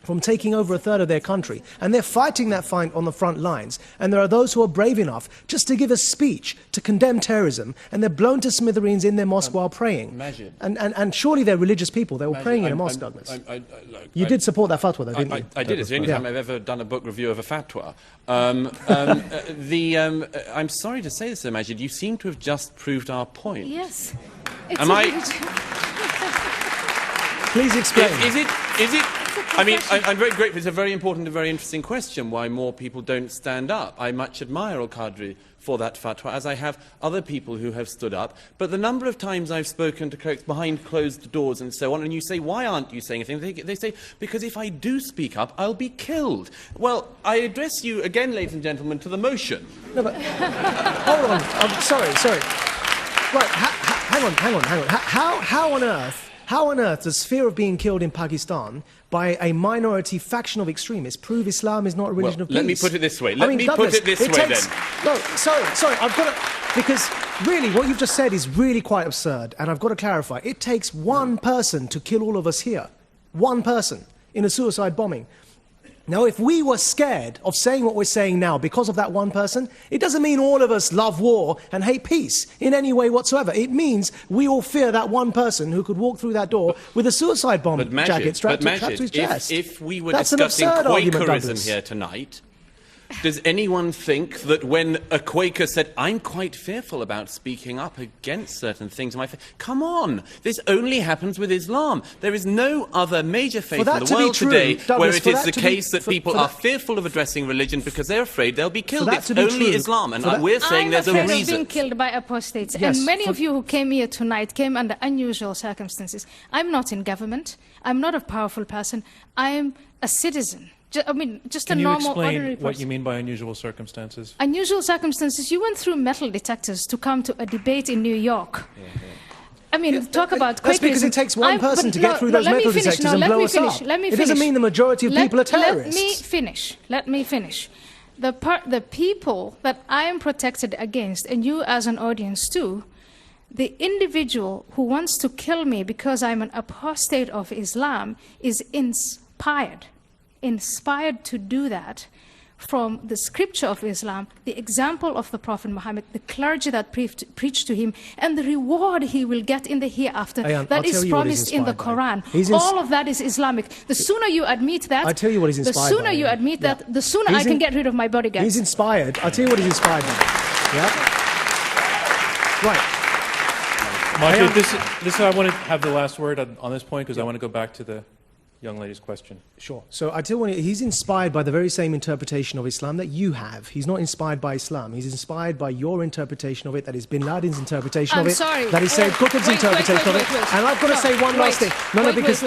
from taking over a third of their country. And they're fighting that fight on the front lines. And there are those who are brave enough just to give a speech to condemn terrorism, and they're blown to smithereens in their mosque while praying. Majid. And surely they're religious people. They were praying in a mosque, Douglas. You did support that fatwa, though, didn't you? I did. It's the only time I've ever done a book review of a fatwa. I'm sorry to say this, Majid, you seem to have just proved our point. Yes. Am I... Please explain. Is it? I mean, I'm very grateful. It's a very important and very interesting question, why more people don't stand up. I much admire Al-Qadri for that fatwa, as I have other people who have stood up. But the number of times I've spoken to clerics behind closed doors and so on, and you say, why aren't you saying anything? They say, because if I do speak up, I'll be killed. Well, I address you again, ladies and gentlemen, to the motion. No, but... hold on. Sorry. Right, hang on. How on earth does fear of being killed in Pakistan by a minority faction of extremists prove Islam is not a religion of peace? Let me put it this way. Douglas, then. No, sorry, I've got to... Because really, what you've just said is really quite absurd, and I've got to clarify. It takes one person to kill all of us here. One person in a suicide bombing. Now, if we were scared of saying what we're saying now because of that one person, it doesn't mean all of us love war and hate peace in any way whatsoever. It means we all fear that one person who could walk through that door with a suicide bomb jacket strapped to his chest. If we were That's discussing argument, Quakerism here tonight, does anyone think that when a Quaker said, I'm quite fearful about speaking up against certain things in my faith, come on, this only happens with Islam. There is no other major faith in the world today where it is the case that people are fearful of addressing religion because they're afraid they'll be killed. It's only Islam, and we're saying there's a reason. I'm afraid of being killed by apostates, and many of you who came here tonight came under unusual circumstances. I'm not in government. I'm not a powerful person. I am a citizen. Just a normal, ordinary person. Can you explain what you mean by unusual circumstances? Unusual circumstances. You went through metal detectors to come to a debate in New York. I mean, talk about Quakerism. That's because it takes one person to get through those metal detectors and blow us up. It doesn't mean the majority of people are terrorists. Let me finish. The people that I am protected against, and you as an audience too, the individual who wants to kill me because I'm an apostate of Islam is inspired to do that from the scripture of Islam, the example of the Prophet Muhammad, the clergy that preached to him, and the reward he will get in the hereafter that is promised in the Quran. All of that is Islamic. The sooner you admit that, I'll tell you what he's inspired by. The sooner you admit that, the sooner I can get rid of my bodyguards. He's inspired. I'll tell you what he's inspired by. Yeah? Right. Majid, I want to have the last word on this point because I want to go back to the young lady's question. Sure. So I tell you what, he's inspired by the very same interpretation of Islam that you have. He's not inspired by Islam. He's inspired by your interpretation of it, that is Bin Laden's interpretation of it, that is Sayyid Qutb's interpretation of it. And I've got to say one last thing.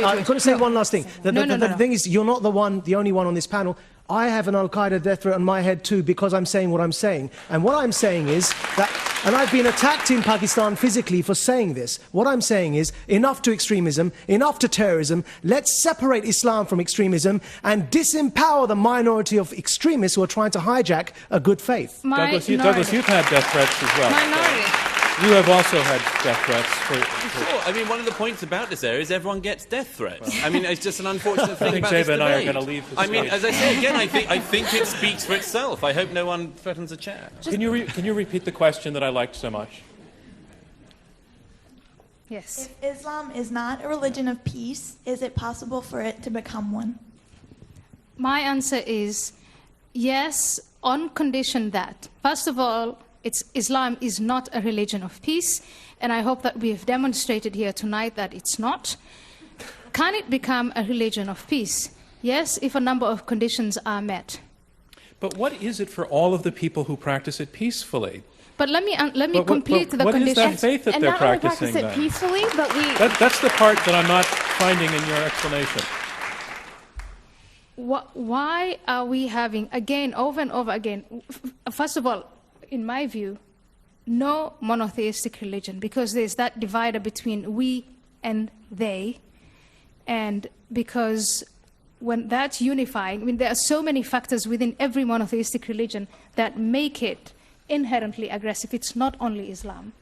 I've got to say one last thing. The thing is, you're not the only one on this panel. I have an Al-Qaeda death threat on my head too because I'm saying what I'm saying. And what I'm saying is that, and I've been attacked in Pakistan physically for saying this, what I'm saying is enough to extremism, enough to terrorism, let's separate Islam from extremism and disempower the minority of extremists who are trying to hijack a good faith. Douglas, you've had death threats as well. Minority. You have also had death threats. Sure. I mean, one of the points about this area is everyone gets death threats. I mean, it's just an unfortunate thing about this debate. I think Zeba and I are going to leave this I mean, as I say again, I think it speaks for itself. I hope no one threatens a chair. Can you repeat the question that I liked so much? Yes. If Islam is not a religion of peace, is it possible for it to become one? My answer is yes, on condition that, first of all, Islam is not a religion of peace, and I hope that we have demonstrated here tonight that it's not. Can it become a religion of peace? Yes, if a number of conditions are met. But what is it for all of the people who practice it peacefully? But let me complete the conditions. What is that faith that they're practicing then? And not only practice it peacefully, but That's the part that I'm not finding in your explanation. Why are we having, again, over and over again, first of all, in my view, no monotheistic religion, because there's that divider between we and they. And because when that's unifying, I mean, there are so many factors within every monotheistic religion that make it inherently aggressive. It's not only Islam.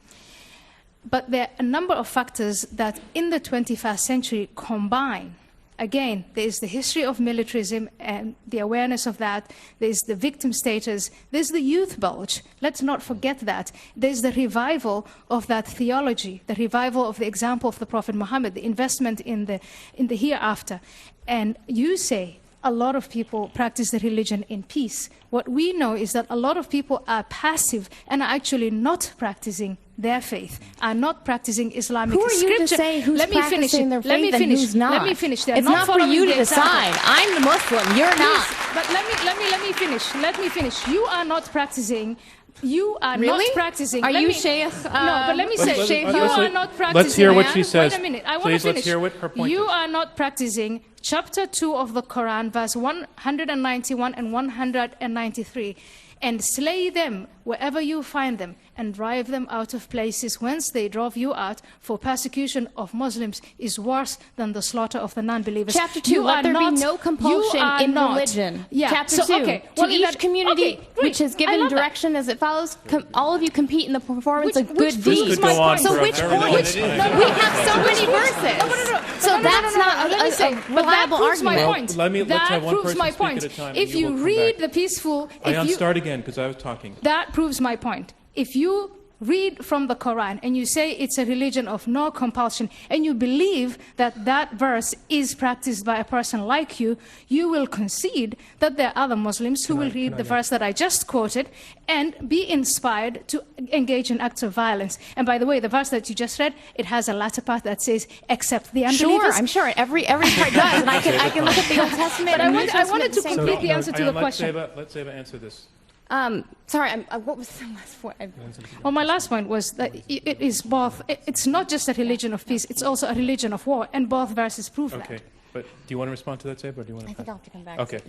But there are a number of factors that in the 21st century combine. Again, there is the history of militarism and the awareness of that. There's the victim status. There's the youth bulge. Let's not forget that. There's the revival of that theology, the revival of the example of the Prophet Muhammad, the investment in the hereafter. And you say a lot of people practice the religion in peace. What we know is that a lot of people are passive and are actually not practicing their faith, are not practicing Islamic Who are scripture. you to say who's practicing their faith and who's not? Let me finish. They're It's not for following you to the example. decide. I'm the Muslim. You're not. Please, but let me finish. Let me finish. You are not practicing. You are Really? not practicing. Are Let you me- Sheikh? No, but let me say, Sheikh, you let's- are not practicing. let's hear what she says. Wait a minute. I want Please, to finish. let's hear what her point You is. are not practicing chapter 2 of the Quran, verse 191 and 193. And slay them wherever you find them, and drive them out of places whence they drove you out, for persecution of Muslims is worse than the slaughter of the non-believers. Chapter 2, let there be no compulsion in religion. Yeah. Chapter so, 2, okay. to Well, in each that- community okay, great. which is I given love that. direction as it follows, all of you compete in the performance of good Which This deeds. could go on So for a which very long point? time. We have so many verses. So that's not Let me say, a but that reliable proves my argument. point. Well, let's that have one proves person my speak point. at a time, and If you you will come read back. the peaceful, Ayan, if you start again, because I was talking. that proves my point. If you read from the Quran and you say it's a religion of no compulsion, and you believe that that verse is practiced by a person like you, you will concede that there are other Muslims who will read the verse that I just quoted and be inspired to engage in acts of violence. And by the way, the verse that you just read, it has a latter part that says, except the unbelievers. Sure, I'm sure every part does, and I can look at the Old Testament. But and I New Testament wanted the to same complete way. the answer to the question. Let Zeba answer this. Sorry, what was the last point? Well, my last point was that it is both. It's not just a religion of peace; it's also a religion of war, and both verses prove Okay, that. but do you want to respond to that, Zeba, or do you want to? I think I'll have to come back. Okay,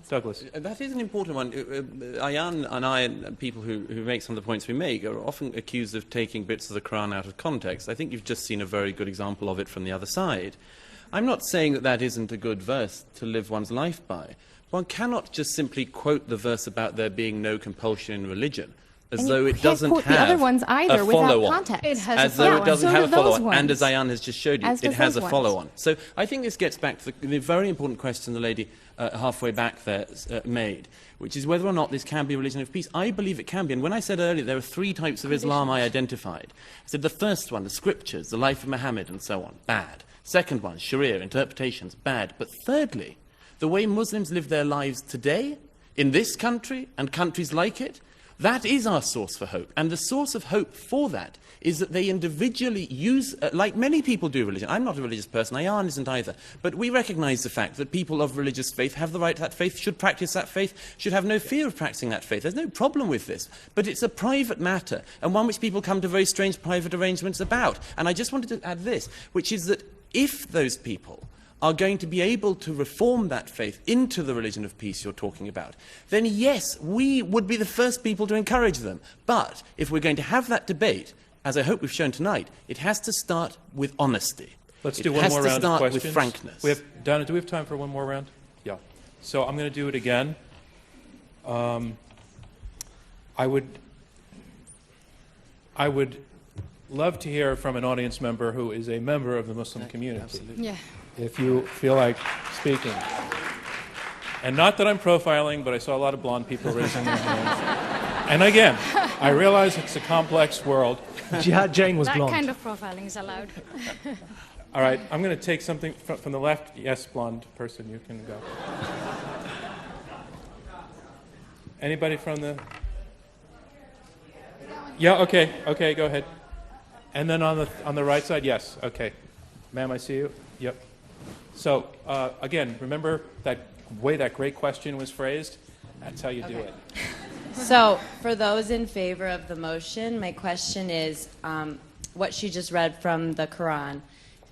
Douglas. That is an important one. Ayan and I and people who make some of the points we make are often accused of taking bits of the Quran out of context. I think you've just seen a very good example of it from the other side. I'm not saying that that isn't a good verse to live one's life by. One cannot just simply quote the verse about there being no compulsion in religion as And though you it can't doesn't quote have the other ones either a without follow-on. context. It has As a though follow-on. it doesn't So have a do those follow-on, and ones. as Ayan has just showed you, As it does has a those follow-on. ones. So I think this gets back to the very important question the lady halfway back there made, which is whether or not this can be a religion of peace. I believe it can be. And when I said earlier there are three types of Islam I identified, I said the first one, the scriptures, the life of Muhammad and so on, bad. Second one, Sharia, interpretations, bad. But thirdly, the way Muslims live their lives today, in this country and countries like it, that is our source for hope. And the source of hope for that is that they individually use, like many people do religion. I'm not a religious person, Ayan isn't either. But we recognize the fact that people of religious faith have the right to that faith, should practice that faith, should have no fear of practicing that faith. There's no problem with this. But it's a private matter, and one which people come to very strange private arrangements about. And I just wanted to add this, which is that if those people are going to be able to reform that faith into the religion of peace you're talking about, then yes, we would be the first people to encourage them. But if we're going to have that debate, as I hope we've shown tonight, it has to start with honesty. Let's It do one has more to round start of with questions. frankness. Donna, do we have time for one more round? Yeah. So I'm going to do it again. I would love to hear from an audience member who is a member of the Muslim community. Absolutely. Yeah. If you feel like speaking. And not that I'm profiling, but I saw a lot of blonde people raising their hands. And again, I realize it's a complex world. Jihad Jane was That blonde. kind of profiling is allowed. All right, I'm going to take something from the left. Yes, blonde person, you can go. Anybody from the... Yeah, okay, go ahead. And then on the right side, yes, okay. Ma'am, I see you. Yep. So, again, remember that way that great question was phrased? That's how you do it. So, for those in favor of the motion, my question is, what she just read from the Quran.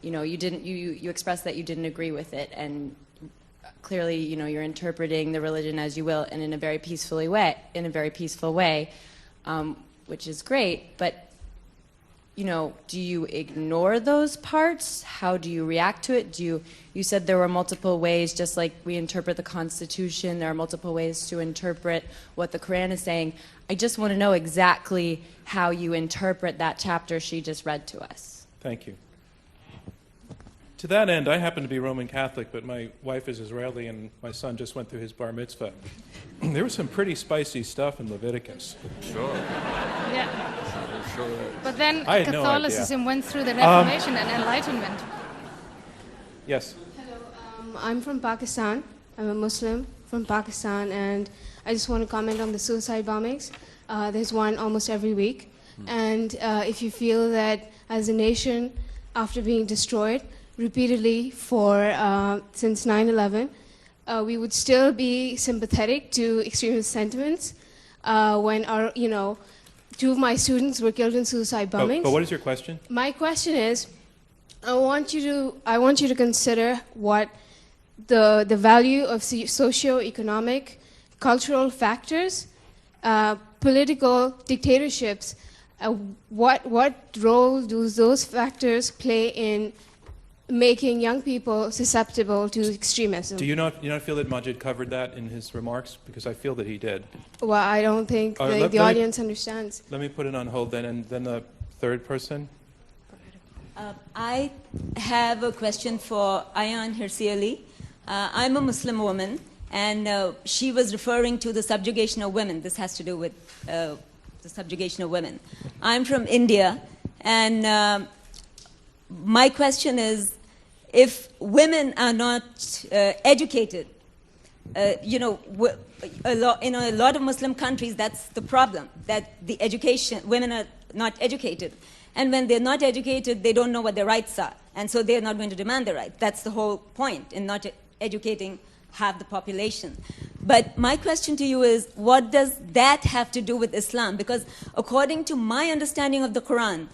You know, you expressed that you didn't agree with it, and clearly, you know, you're interpreting the religion as you will, and in a very peaceful way, which is great. But do you ignore those parts? How do you react to it? You said there were multiple ways, just like we interpret the Constitution, there are multiple ways to interpret what the Quran is saying. I just want to know exactly how you interpret that chapter she just read to us. Thank you. To that end, I happen to be Roman Catholic, but my wife is Israeli, and my son just went through his bar mitzvah. There was some pretty spicy stuff in Leviticus. Sure. Yeah. Sure. But then I had no Catholicism went through the Reformation and Enlightenment. Yes. Hello, I'm from Pakistan. I'm a Muslim from Pakistan, and I just want to comment on the suicide bombings. There's one almost every week. And if you feel that as a nation, after being destroyed repeatedly since 9/11, we would still be sympathetic to extremist sentiments when two of my students were killed in suicide bombings. But what is your question? My question is, I want you to consider what the value of socio-economic, cultural factors, political dictatorships. What role do those factors play in making young people susceptible to extremism? Do you not feel that Majid covered that in his remarks? Because I feel that he did. Well, I don't think the audience understands. Let me put it on hold then, and then the third person. I have a question for Ayan Hirsi Ali. I'm a Muslim woman, and she was referring to the subjugation of women. This has to do with the subjugation of women. I'm from India, and my question is, if women are not educated, in a lot of Muslim countries, that's the problem, that women are not educated. And when they're not educated, they don't know what their rights are. And so they're not going to demand their rights. That's the whole point in not educating half the population. But my question to you is, what does that have to do with Islam? Because according to my understanding of the Quran,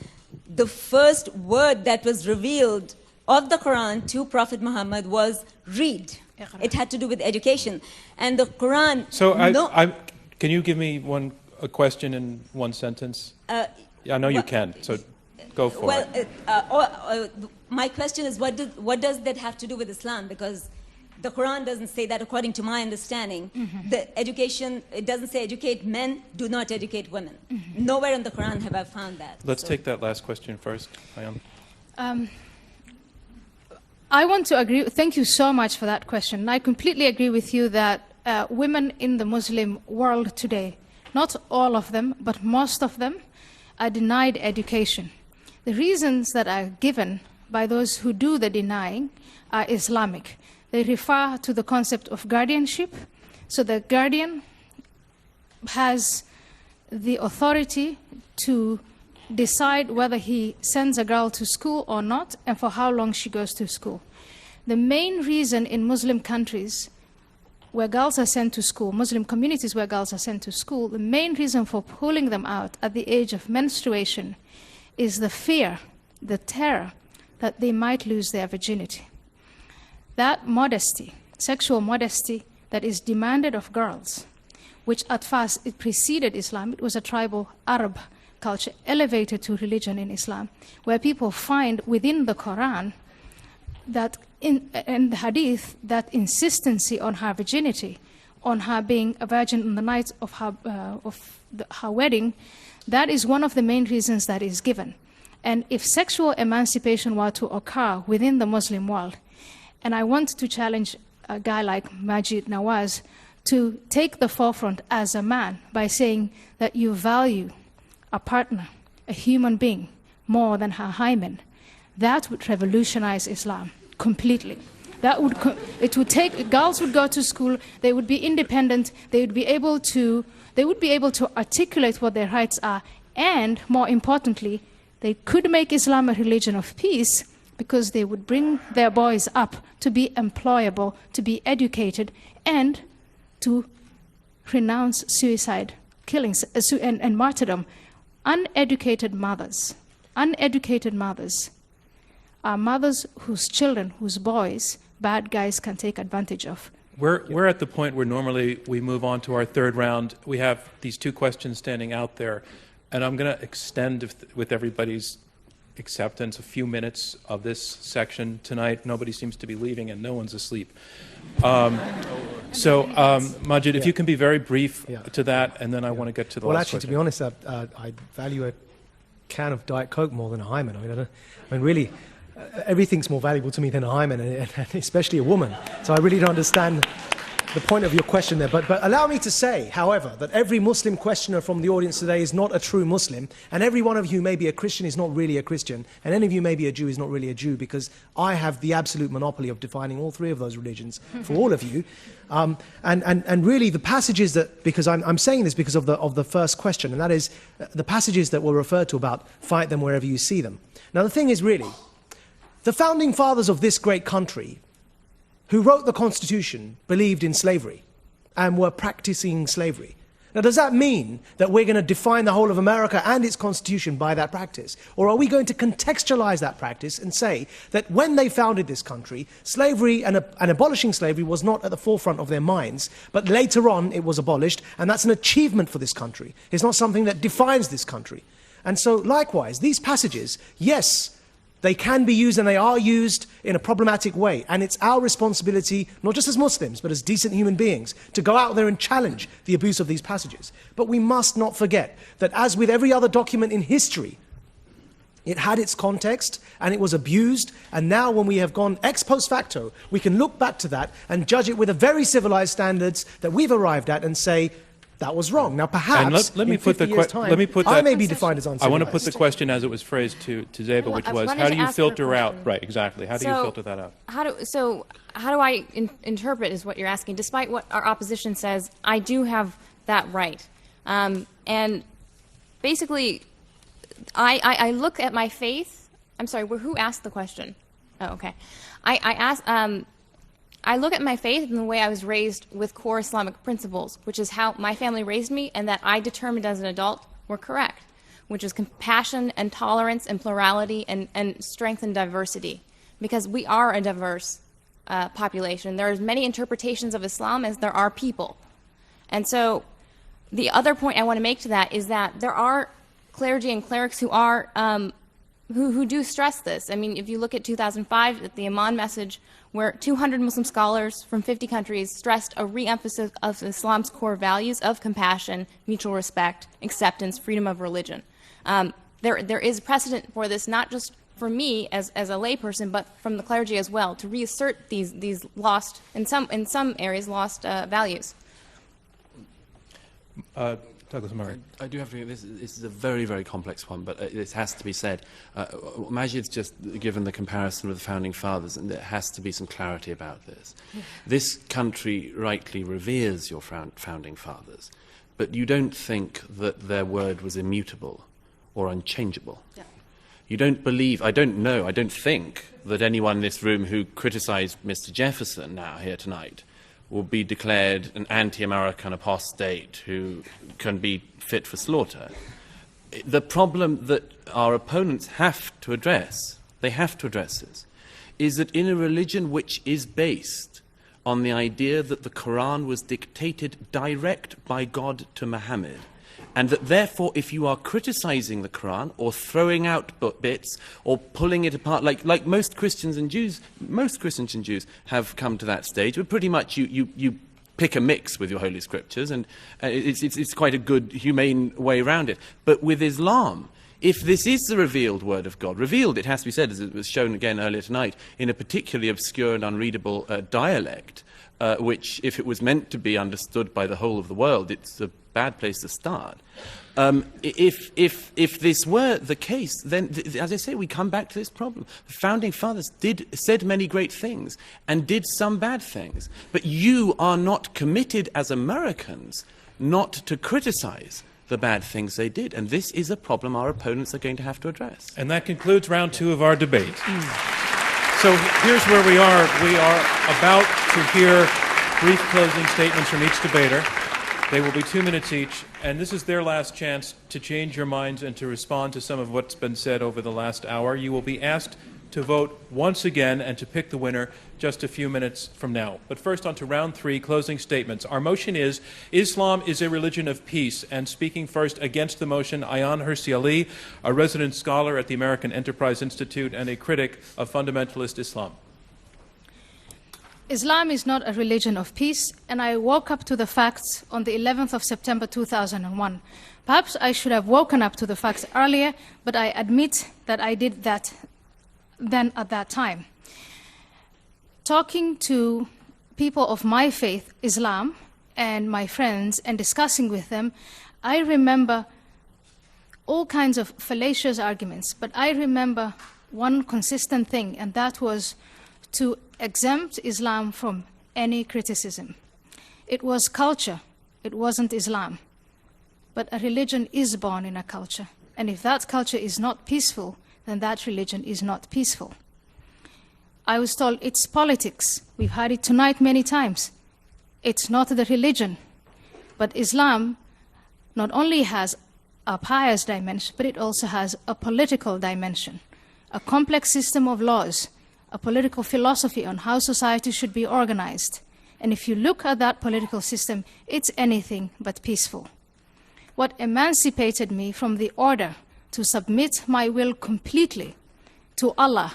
the first word that was revealed of the Quran to Prophet Muhammad was read. It had to do with education. And the Quran... So can you give me a question in one sentence? I know you can, so go for it. My question is, what does that have to do with Islam? Because the Quran doesn't say that, according to my understanding. The education, it doesn't say educate men, do not educate women. Nowhere in the Quran have I found that. Let's take that last question first, Ayan. I want to agree. Thank you so much for that question. I completely agree with you that women in the Muslim world today, not all of them, but most of them, are denied education. The reasons that are given by those who do the denying are Islamic. They refer to the concept of guardianship. So the guardian has the authority to decide whether he sends a girl to school or not, and for how long she goes to school. The main reason in Muslim countries where girls are sent to school, Muslim communities where girls are sent to school, the main reason for pulling them out at the age of menstruation is the fear, the terror that they might lose their virginity. That modesty, sexual modesty that is demanded of girls, which at first it preceded Islam, it was a tribal Arab culture elevated to religion in Islam, where people find within the Quran that in the Hadith, that insistency on her virginity, on her being a virgin on the night of her wedding, that is one of the main reasons that is given. And if sexual emancipation were to occur within the Muslim world, and I want to challenge a guy like Majid Nawaz to take the forefront as a man by saying that you value a partner, a human being, more than her hymen, that would revolutionize Islam completely. It would take, girls would go to school, they would be independent, they would be able to articulate what their rights are, and more importantly, they could make Islam a religion of peace because they would bring their boys up to be employable, to be educated, and to renounce suicide, killings, and martyrdom. Uneducated mothers are mothers whose children, whose boys, bad guys can take advantage of. We're at the point where normally we move on to our third round. We have these two questions standing out there, and I'm going to extend with everybody's acceptance, a few minutes of this section tonight. Nobody seems to be leaving, and no one's asleep. Majid, if you can be very brief to that, and then I want to get to the last question. To be honest, I value a can of Diet Coke more than a hymen. I mean, really, everything's more valuable to me than a hymen, and especially a woman. So I really don't understand the point of your question there. But allow me to say, however, that every Muslim questioner from the audience today is not a true Muslim, and every one of you may be a Christian is not really a Christian, and any of you may be a Jew is not really a Jew, because I have the absolute monopoly of defining all three of those religions for all of you. And really the passages that, because I'm saying this because of the first question, and that is the passages that were referred to about fight them wherever you see them. Now the thing is really, the founding fathers of this great country who wrote the Constitution believed in slavery and were practicing slavery. Now, does that mean that we're going to define the whole of America and its Constitution by that practice? Or are we going to contextualize that practice and say that when they founded this country, slavery and abolishing slavery was not at the forefront of their minds, but later on it was abolished, and that's an achievement for this country. It's not something that defines this country. And so, likewise, these passages, yes, they can be used and they are used in a problematic way. And it's our responsibility, not just as Muslims, but as decent human beings, to go out there and challenge the abuse of these passages. But we must not forget that as with every other document in history, it had its context and it was abused. And now when we have gone ex post facto, we can look back to that and judge it with the very civilized standards that we've arrived at and say, that was wrong. Now, perhaps let me put I may be defined as uncivilized. I want to put the question as it was phrased to Zeba, which was, how do you filter out? Right, exactly. How do you filter that out? How do I interpret is what you're asking? Despite what our opposition says, I do have that right. And basically, I look at my faith. I'm sorry, who asked the question? Oh, okay. I look at my faith and the way I was raised with core Islamic principles, which is how my family raised me and that I determined as an adult were correct, which is compassion and tolerance and plurality and strength and diversity, because we are a diverse population. There are as many interpretations of Islam as there are people. And so the other point I want to make to that is that there are clergy and clerics who are who do stress this. I mean, if you look at 2005, at the Iman message, where 200 Muslim scholars from 50 countries stressed a re-emphasis of Islam's core values of compassion, mutual respect, acceptance, freedom of religion. There is precedent for this, not just for me as a layperson, but from the clergy as well, to reassert these lost, in some areas, lost values. Douglas Murray. I do have to. This is a very, very complex one, but this has to be said. Majid's just given the comparison with the founding fathers, and there has to be some clarity about this. This country rightly reveres your founding fathers, but you don't think that their word was immutable or unchangeable. Yeah. You don't believe. I don't think that anyone in this room who criticised Mr. Jefferson now here tonight will be declared an anti-American apostate who can be fit for slaughter. The problem that our opponents have to address, is that in a religion which is based on the idea that the Quran was dictated direct by God to Muhammad, and that therefore if you are criticizing the Quran or throwing out bits or pulling it apart, like most Christians and Jews have come to that stage, but pretty much you pick a mix with your holy scriptures, and it's quite a good, humane way around it. But with Islam, if this is the revealed word of God, revealed, it has to be said, as it was shown again earlier tonight, in a particularly obscure and unreadable dialect, which, if it was meant to be understood by the whole of the world, it's a bad place to start. If this were the case, then, as I say, we come back to this problem. The founding fathers said many great things and did some bad things, but you are not committed as Americans not to criticize the bad things they did, and this is a problem our opponents are going to have to address. And that concludes round 2 of our debate. So here's where we are. We are about to hear brief closing statements from each debater. They will be 2 minutes each, and this is their last chance to change your minds and to respond to some of what's been said over the last hour. You will be asked to vote once again and to pick the winner just a few minutes from now. But first, on to round 3, closing statements. Our motion is Islam is a religion of peace. And speaking first against the motion, Ayaan Hirsi Ali, a resident scholar at the American Enterprise Institute and a critic of fundamentalist Islam. Islam is not a religion of peace, and I woke up to the facts on the 11th of September 2001. Perhaps I should have woken up to the facts earlier, but I admit that I did that then at that time. Talking to people of my faith, Islam, and my friends, and discussing with them, I remember all kinds of fallacious arguments, but I remember one consistent thing, and that was to exempt Islam from any criticism. It was culture, it wasn't Islam. But a religion is born in a culture, and if that culture is not peaceful, then that religion is not peaceful. I was told it's politics. We've heard it tonight many times. It's not the religion. But Islam not only has a pious dimension, but it also has a political dimension, a complex system of laws, a political philosophy on how society should be organized. And if you look at that political system, it's anything but peaceful. What emancipated me from the order to submit my will completely to Allah,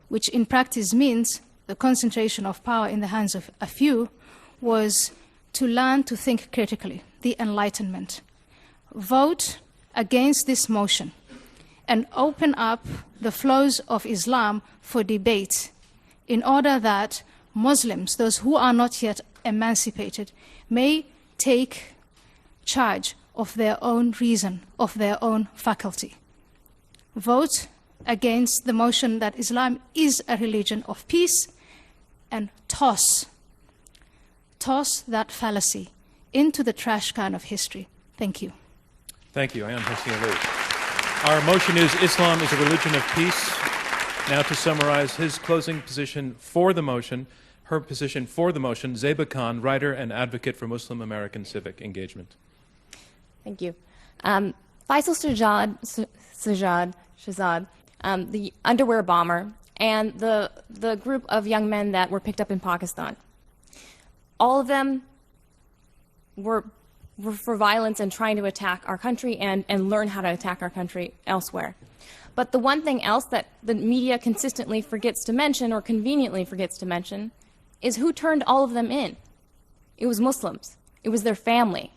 which in practice means the concentration of power in the hands of a few, was to learn to think critically, the Enlightenment. Vote against this motion and open up the flows of Islam for debate in order that Muslims, those who are not yet emancipated, may take charge of their own reason, of their own faculty. Vote against the motion that Islam is a religion of peace, and toss that fallacy into the trash can of history. Thank you. Thank you, Ayaan Hirsi Ali. Our motion is Islam is a religion of peace. Now to summarize his closing position for the motion, her position for the motion, Zeba Khan, writer and advocate for Muslim American civic engagement. Thank you. Faisal Shahzad, the underwear bomber, and the group of young men that were picked up in Pakistan. All of them were for violence and trying to attack our country and learn how to attack our country elsewhere. But the one thing else that the media consistently forgets to mention, or conveniently forgets to mention, is who turned all of them in. It was Muslims. It was their family.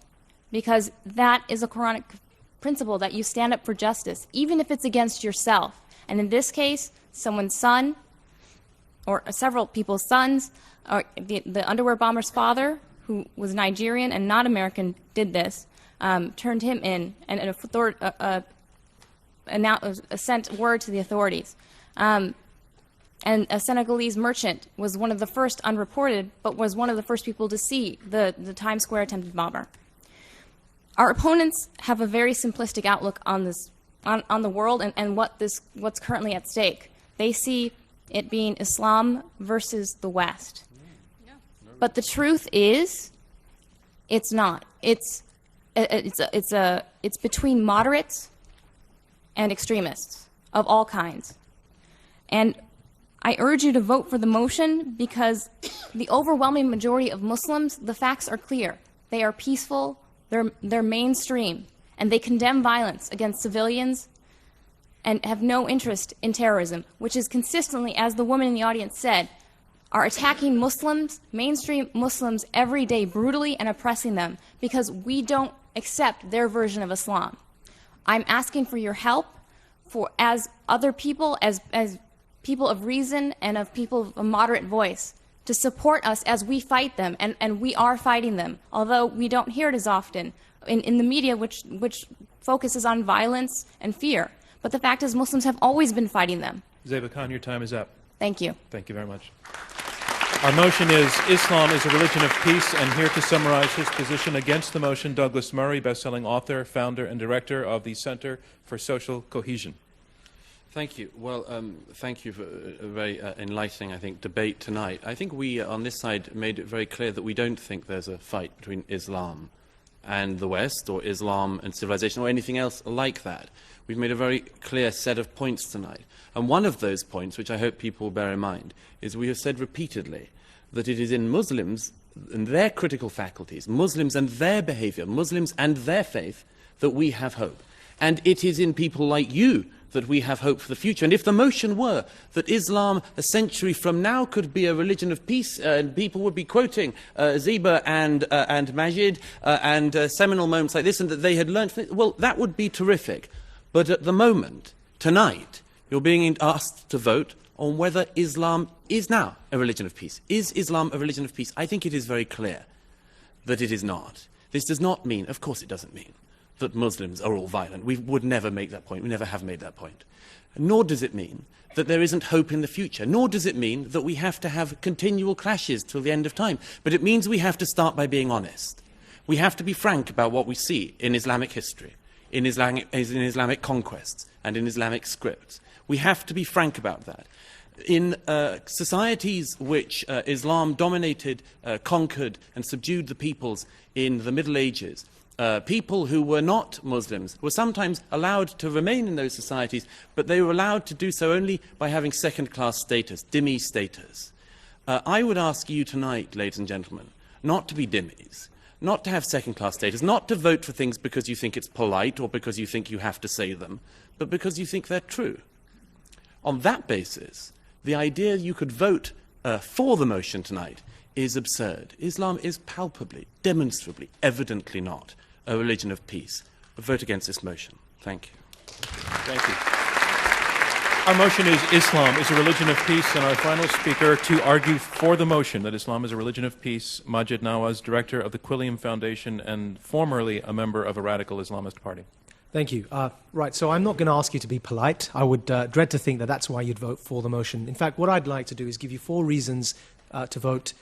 Because that is a Quranic principle, that you stand up for justice, even if it's against yourself. And in this case, someone's son, or several people's sons, or the underwear bomber's father, who was Nigerian and not American, did this, turned him in, and sent word to the authorities. And a Senegalese merchant was one of the first, unreported, but was one of the first people to see the Times Square attempted bomber. Our opponents have a very simplistic outlook on this, on the world and what's currently at stake. They see it being Islam versus the West. But the truth is, it's not. It's between moderates and extremists of all kinds. And I urge you to vote for the motion because the overwhelming majority of Muslims, the facts are clear. They are peaceful, they're mainstream, and they condemn violence against civilians and have no interest in terrorism, which is consistently, as the woman in the audience said, are attacking Muslims, mainstream Muslims, every day, brutally and oppressing them because we don't accept their version of Islam. I'm asking for your help, as other people, as people of reason and of people of a moderate voice, to support us as we fight them, and we are fighting them, although we don't hear it as often in the media, which focuses on violence and fear. But the fact is, Muslims have always been fighting them. Zeba Khan, your time is up. Thank you. Thank you very much. Our motion is Islam is a religion of peace, and here to summarize his position against the motion, Douglas Murray, best-selling author, founder, and director of the Center for Social Cohesion. Thank you. Well, thank you for a very enlightening, I think, debate tonight. I think we, on this side, made it very clear that we don't think there's a fight between Islam and the West, or Islam and civilization, or anything else like that. We've made a very clear set of points tonight. And one of those points, which I hope people will bear in mind, is we have said repeatedly that it is in Muslims and their critical faculties, Muslims and their behavior, Muslims and their faith, that we have hope. And it is in people like you that we have hope for the future. And if the motion were that Islam a century from now could be a religion of peace, and people would be quoting Ziba and Majid and seminal moments like this, and that they had learned, well, that would be terrific. But at the moment, tonight, you're being asked to vote on whether Islam is now a religion of peace. Is Islam a religion of peace? I think it is very clear that it is not. This does not mean, of course it doesn't mean, that Muslims are all violent. We would never make that point. We never have made that point. Nor does it mean that there isn't hope in the future. Nor does it mean that we have to have continual clashes till the end of time. But it means we have to start by being honest. We have to be frank about what we see in Islamic history, in Islamic conquests, and in Islamic scripts. We have to be frank about that. In societies which Islam dominated, conquered, and subdued the peoples in the Middle Ages, people who were not Muslims were sometimes allowed to remain in those societies, but they were allowed to do so only by having second-class status, dhimmi status. I would ask you tonight, ladies and gentlemen, not to be dhimmis, not to have second-class status, not to vote for things because you think it's polite or because you think you have to say them, but because you think they're true. On that basis, the idea you could vote for the motion tonight is absurd. Islam is palpably, demonstrably, evidently not a religion of peace. Vote against this motion. Thank you. Thank you. Our motion is Islam is a religion of peace, and our final speaker to argue for the motion that Islam is a religion of peace, Maajid Nawaz, director of the Quilliam Foundation and formerly a member of a radical Islamist party. Thank you. Right, so I'm not going to ask you to be polite. I would dread to think that that's why you'd vote for the motion. In fact, what I'd like to do is give you 4 reasons to vote,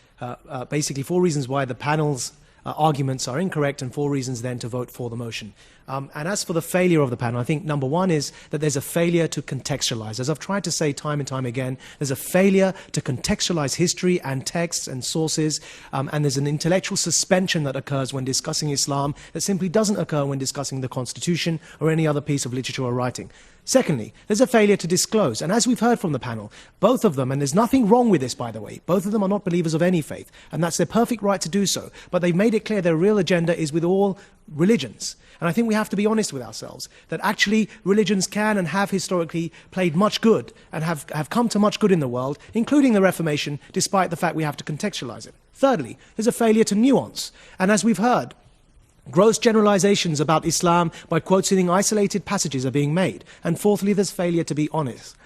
basically 4 reasons why the panel's arguments are incorrect and 4 reasons then to vote for the motion. And as for the failure of the panel, I think number 1 is that there's a failure to contextualize. As I've tried to say time and time again, there's a failure to contextualize history and texts and sources, and there's an intellectual suspension that occurs when discussing Islam that simply doesn't occur when discussing the Constitution or any other piece of literature or writing. Secondly, there's a failure to disclose. And as we've heard from the panel, both of them, and there's nothing wrong with this, by the way, both of them are not believers of any faith, and that's their perfect right to do so. But they've made it clear their real agenda is with all religions. And I think we have to be honest with ourselves, that actually religions can and have historically played much good and have come to much good in the world, including the Reformation, despite the fact we have to contextualize it. Thirdly, there's a failure to nuance. And as we've heard, gross generalizations about Islam by quoting isolated passages are being made. And fourthly, there's failure to be honest.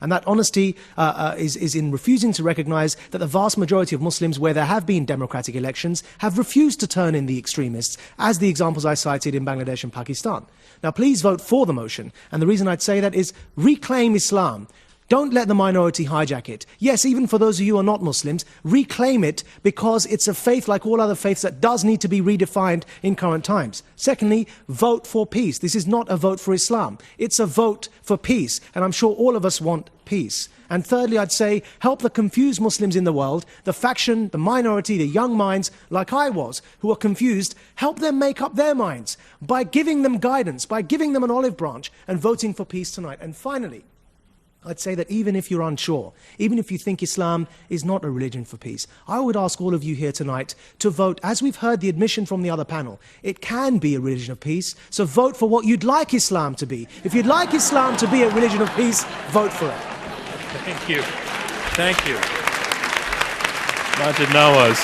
And that honesty is in refusing to recognize that the vast majority of Muslims, where there have been democratic elections, have refused to turn in the extremists, as the examples I cited in Bangladesh and Pakistan. Now, please vote for the motion. And the reason I'd say that is reclaim Islam. Don't let the minority hijack it. Yes, even for those of you who are not Muslims, reclaim it because it's a faith like all other faiths that does need to be redefined in current times. Secondly, vote for peace. This is not a vote for Islam. It's a vote for peace, and I'm sure all of us want peace. And thirdly, I'd say, help the confused Muslims in the world, the faction, the minority, the young minds, like I was, who are confused, help them make up their minds by giving them guidance, by giving them an olive branch, and voting for peace tonight. And finally, I'd say that even if you're unsure, even if you think Islam is not a religion for peace, I would ask all of you here tonight to vote, as we've heard the admission from the other panel, it can be a religion of peace, so vote for what you'd like Islam to be. If you'd like Islam to be a religion of peace, vote for it. Thank you. Thank you. Maajid Nawaz.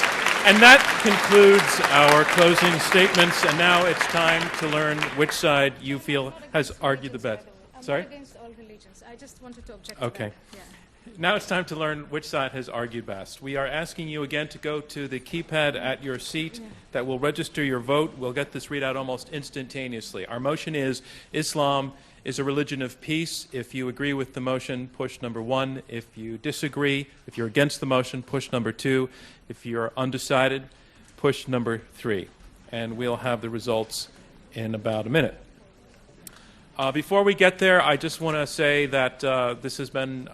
And that concludes our closing statements, and now it's time to learn which side you feel has argued the best. Sorry? Against all religions. I just wanted to object Okay. to that. Yeah. Now it's time to learn which side has argued best. We are asking you again to go to the keypad at your seat that will register your vote. We'll get this readout almost instantaneously. Our motion is Islam is a religion of peace. If you agree with the motion, push number 1. If you disagree, if you're against the motion, push number 2. If you're undecided, push number 3. And we'll have the results in about a minute. Before we get there, I just want to say that this has been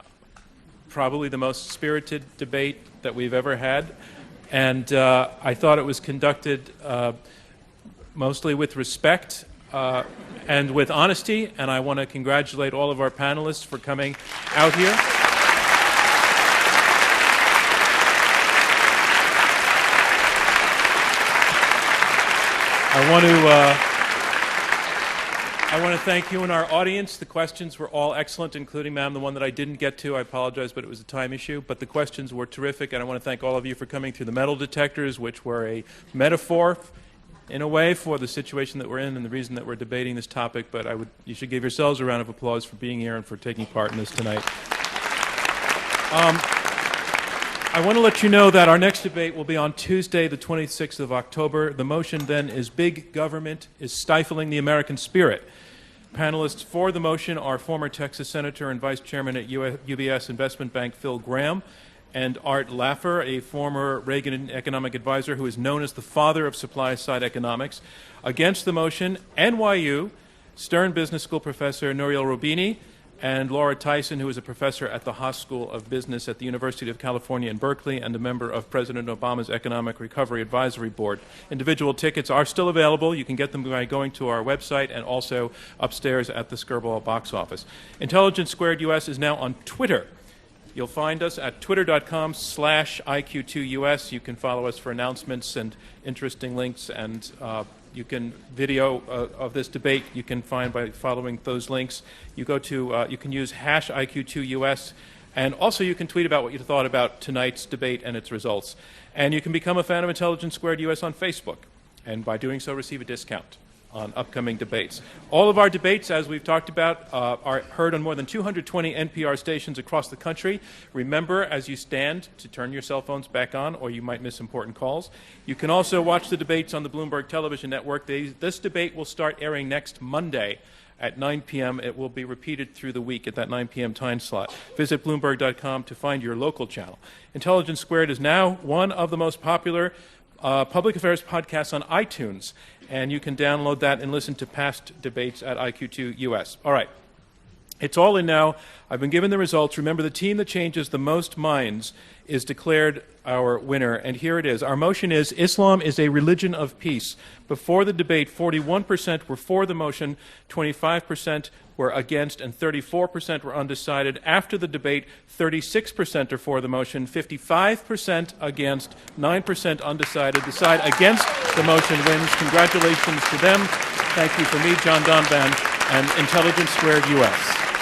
probably the most spirited debate that we've ever had, and I thought it was conducted mostly with respect and with honesty, and I want to congratulate all of our panelists for coming out here. I want to thank you and our audience. The questions were all excellent, including, ma'am, the one that I didn't get to. I apologize, but it was a time issue. But the questions were terrific, and I want to thank all of you for coming through the metal detectors, which were a metaphor, in a way, for the situation that we're in and the reason that we're debating this topic. But you should give yourselves a round of applause for being here and for taking part in this tonight. I want to let you know that our next debate will be on Tuesday, the 26th of October. The motion then is Big Government is Stifling the American Spirit. Panelists for the motion are former Texas Senator and Vice Chairman at UBS Investment Bank Phil Gramm, and Art Laffer, a former Reagan economic advisor who is known as the father of supply-side economics. Against the motion, NYU Stern Business School professor Nouriel Roubini, and Laura Tyson, who is a professor at the Haas School of Business at the University of California in Berkeley and a member of President Obama's Economic Recovery Advisory Board. Individual tickets are still available. You can get them by going to our website and also upstairs at the Skirball box office. Intelligence Squared US is now on Twitter. You'll find us at twitter.com/IQ2US. You can follow us for announcements and interesting links, and you can video of this debate. You can find by following those links. You can use #IQ2US, and also you can tweet about what you thought about tonight's debate and its results. And you can become a fan of Intelligence Squared US on Facebook, and by doing so receive a discount on upcoming debates. All of our debates, as we've talked about, are heard on more than 220 NPR stations across the country. Remember, as you stand, to turn your cell phones back on, or you might miss important calls. You can also watch the debates on the Bloomberg Television Network. This debate will start airing next Monday at 9 p.m. It will be repeated through the week at that 9 p.m. time slot. Visit Bloomberg.com to find your local channel. Intelligence Squared is now one of the most popular public affairs podcasts on iTunes, and you can download that and listen to past debates at IQ2US. All right. It's all in now. I've been given the results. Remember, the team that changes the most minds is declared our winner, and here it is. Our motion is Islam is a religion of peace. Before the debate, 41% were for the motion, 25% were against, and 34% were undecided. After the debate, 36% are for the motion, 55% against, 9% undecided. The side against the motion wins. Congratulations to them. Thank you from me, John Donvan, and Intelligence Squared US.